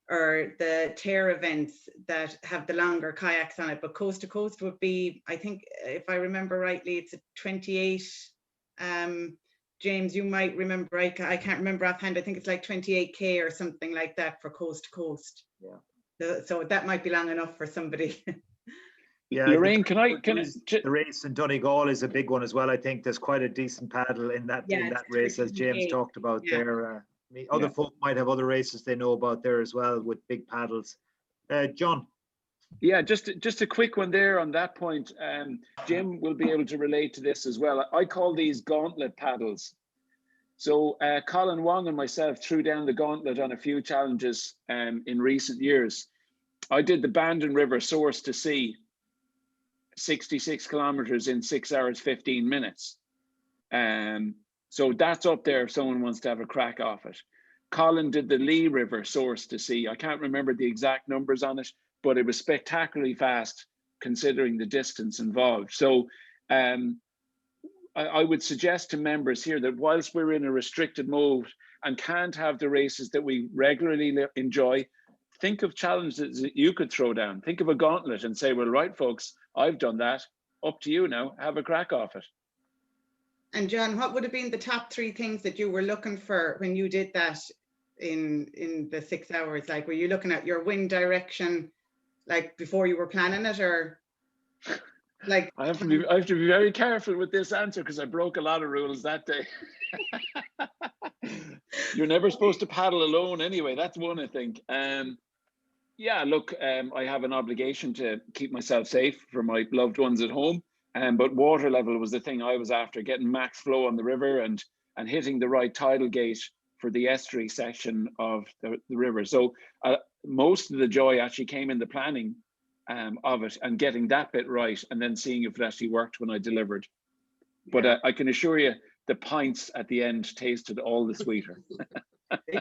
or the Tear events that have the longer kayaks on it. But coast to coast would be, I think, if I remember rightly, it's a 28. James, you might remember, I can't remember offhand, I think it's like 28k or something like that for coast to coast. Yeah. So that might be long enough for somebody. Yeah, Lorraine, the race in Donegal is a big one as well. I think there's quite a decent paddle in that race, as James talked about there. Other folk might have other races they know about there as well with big paddles. John. Yeah, just a quick one there on that point. Jim will be able to relate to this as well. I call these gauntlet paddles. So Colin Wong and myself threw down the gauntlet on a few challenges in recent years. I did the Bandon River source to sea, 66 kilometers in 6 hours, 15 minutes. So that's up there if someone wants to have a crack off it. Colin did the Lee River source to sea. I can't remember the exact numbers on it, but it was spectacularly fast considering the distance involved. So I would suggest to members here that whilst we're in a restricted mode and can't have the races that we regularly enjoy, think of challenges that you could throw down. Think of a gauntlet and say, well, right, folks, I've done that. Up to you now. Have a crack off it. And John, what would have been the top 3 things that you were looking for when you did that in the 6 hours? Like, were you looking at your wind direction, like before you were planning it, or? Like, I have to be very careful with this answer because I broke a lot of rules that day. You're never supposed to paddle alone anyway. That's one, I think. Yeah, look, I have an obligation to keep myself safe for my loved ones at home. But water level was the thing I was after, getting max flow on the river and hitting the right tidal gate for the estuary section of the river. So most of the joy actually came in the planning of it and getting that bit right, and then seeing if it actually worked when I delivered. But I can assure you, the pints at the end tasted all the sweeter.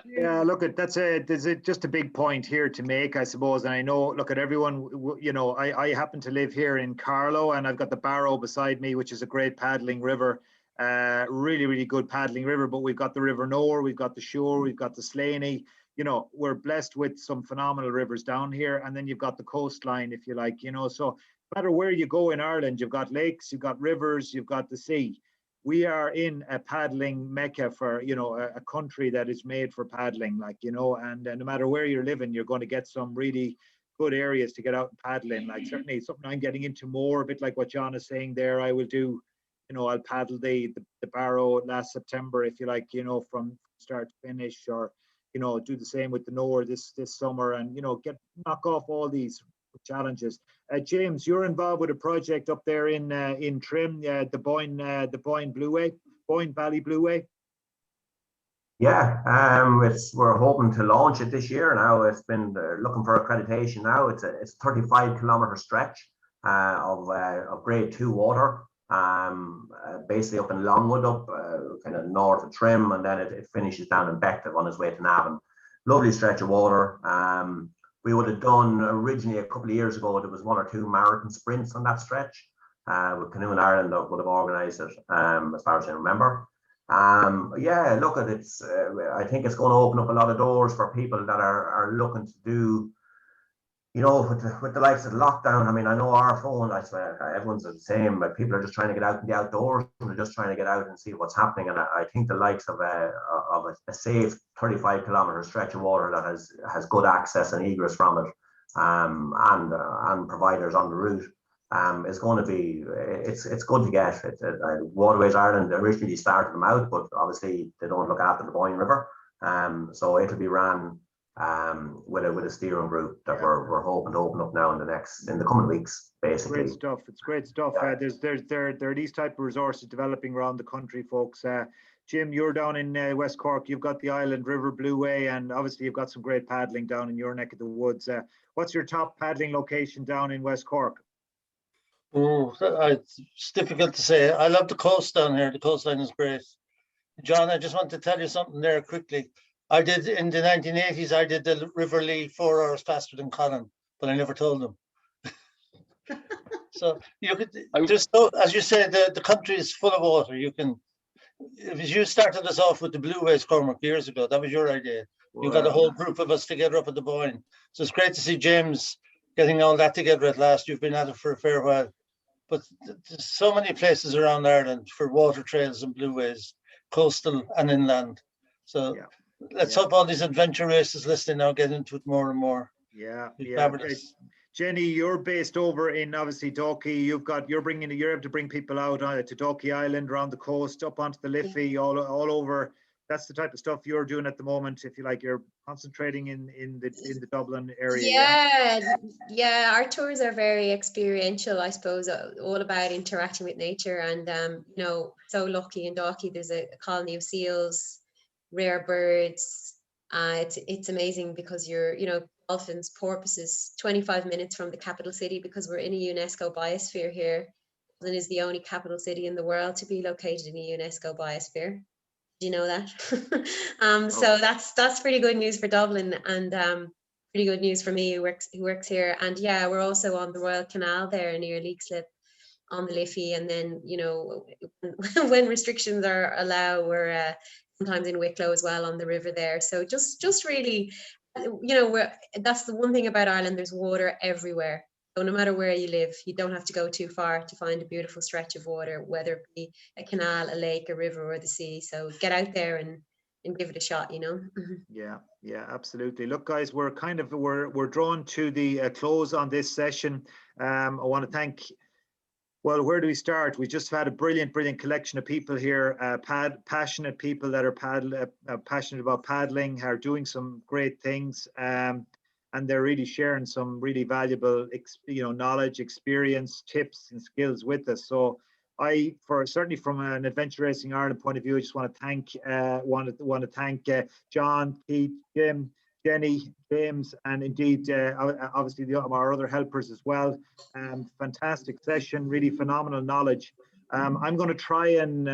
Yeah, look, there's just a big point here to make, I suppose. And I know, look at everyone, you know, I happen to live here in Carlow, and I've got the Barrow beside me, which is a great paddling river, really, really good paddling river. But we've got the River Nore, we've got the Suir, we've got the Slaney. You know, we're blessed with some phenomenal rivers down here. And then you've got the coastline, if you like, you know. So no matter where you go in Ireland, you've got lakes, you've got rivers, you've got the sea. We are in a paddling mecca for, you know, a country that is made for paddling, like, you know, and no matter where you're living, you're going to get some really good areas to get out and paddle in. Like, certainly something I'm getting into more, a bit like what John is saying there. I will do, you know, I'll paddle the Barrow last September, if you like, you know, from start to finish, or, you know, do the same with the Nore this summer, and, you know, knock off all these challenges. James, you're involved with a project up there in Trim, the Boyne Blueway, Boyne Valley Blueway. Yeah, we're hoping to launch it this year. Now it's been looking for accreditation. Now it's a 35-kilometer stretch of grade 2 water, basically up in Longwood, up kind of north of Trim, and then it finishes down in Bective on its way to Navan. Lovely stretch of water. We would have done originally a couple of years ago, there was 1 or 2 marathon sprints on that stretch. With Canoeing Ireland that would have organised it, as far as I remember. Yeah, look at it. I think it's going to open up a lot of doors for people that are looking to do, you know, with the likes of lockdown. I mean, I know our phone, I swear, everyone's the same, but people are just trying to get out in the outdoors, and they're just trying to get out and see what's happening. And I think the likes of a safe 35-kilometer stretch of water that has good access and egress from it, and providers on the route, is going to be, it's good to get. Waterways Ireland originally started them out, but obviously they don't look after the Boyne River, so it'll be ran with a steering group that we're hoping to open up now in the coming weeks, basically. Great stuff. It's great stuff. Yeah. There are these type of resources developing around the country, folks. Jim, you're down in West Cork. You've got the Island River Blueway, and obviously you've got some great paddling down in your neck of the woods. What's your top paddling location down in West Cork? Oh, it's difficult to say. I love the coast down here. The coastline is great. John, I just want to tell you something there quickly. I did in the 1980s, I did the River Lee 4 hours faster than Colin, but I never told them. So you could just, as you said, the country is full of water. You can, if you started us off with the Blueways, Cormac, years ago, that was your idea. You got a whole group of us together up at the Boyne. So it's great to see James getting all that together at last. You've been at it for a fair while. But there's so many places around Ireland for water trails and blueways, coastal and inland. So let's hope all these adventure races listening now get into it more and more. Yeah. Jenny, you're based over in obviously Dalkey. You're able to bring people out to Dalkey Island, around the coast, up onto the Liffey, all over. That's the type of stuff you're doing at the moment. If you like, you're concentrating in the Dublin area. Yeah. Our tours are very experiential, I suppose, all about interacting with nature. And you know, so lucky in Dalkey, there's a colony of seals, rare birds. It's amazing because you know, dolphins, porpoises, 25 minutes from the capital city, because we're in a UNESCO biosphere here. Dublin is the only capital city in the world to be located in a UNESCO biosphere. Do you know that? So that's pretty good news for Dublin, and pretty good news for me who works here. And yeah, we're also on the Royal Canal there near Leixlip on the Liffey, and then, you know, when restrictions are allowed, we're sometimes in Wicklow as well on the river there. So just really, you know, that's the one thing about Ireland. There's water everywhere. So no matter where you live, you don't have to go too far to find a beautiful stretch of water, whether it be a canal, a lake, a river, or the sea. So get out there and give it a shot, you know. Yeah, absolutely. Look, guys, we're drawn to the close on this session. I want to thank Well, where do we start? We just had a brilliant collection of people here, passionate people that are passionate about paddling, are doing some great things, and they're really sharing some really valuable, knowledge, experience, tips, and skills with us. So, certainly from an Adventure Racing Ireland point of view, I just want to thank John, Keith, Jim, Jenny, James, and indeed, obviously our other helpers as well. Fantastic session, really phenomenal knowledge. I'm going to try and,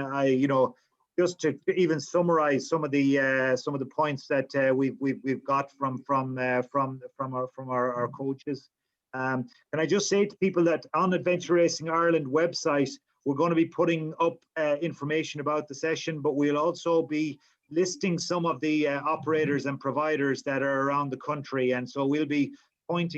just to even summarize some of the points that we've got from our coaches. Can I just say to people that on Adventure Racing Ireland website, we're going to be putting up information about the session, but we'll also be listing some of the operators and providers that are around the country. And so we'll be pointing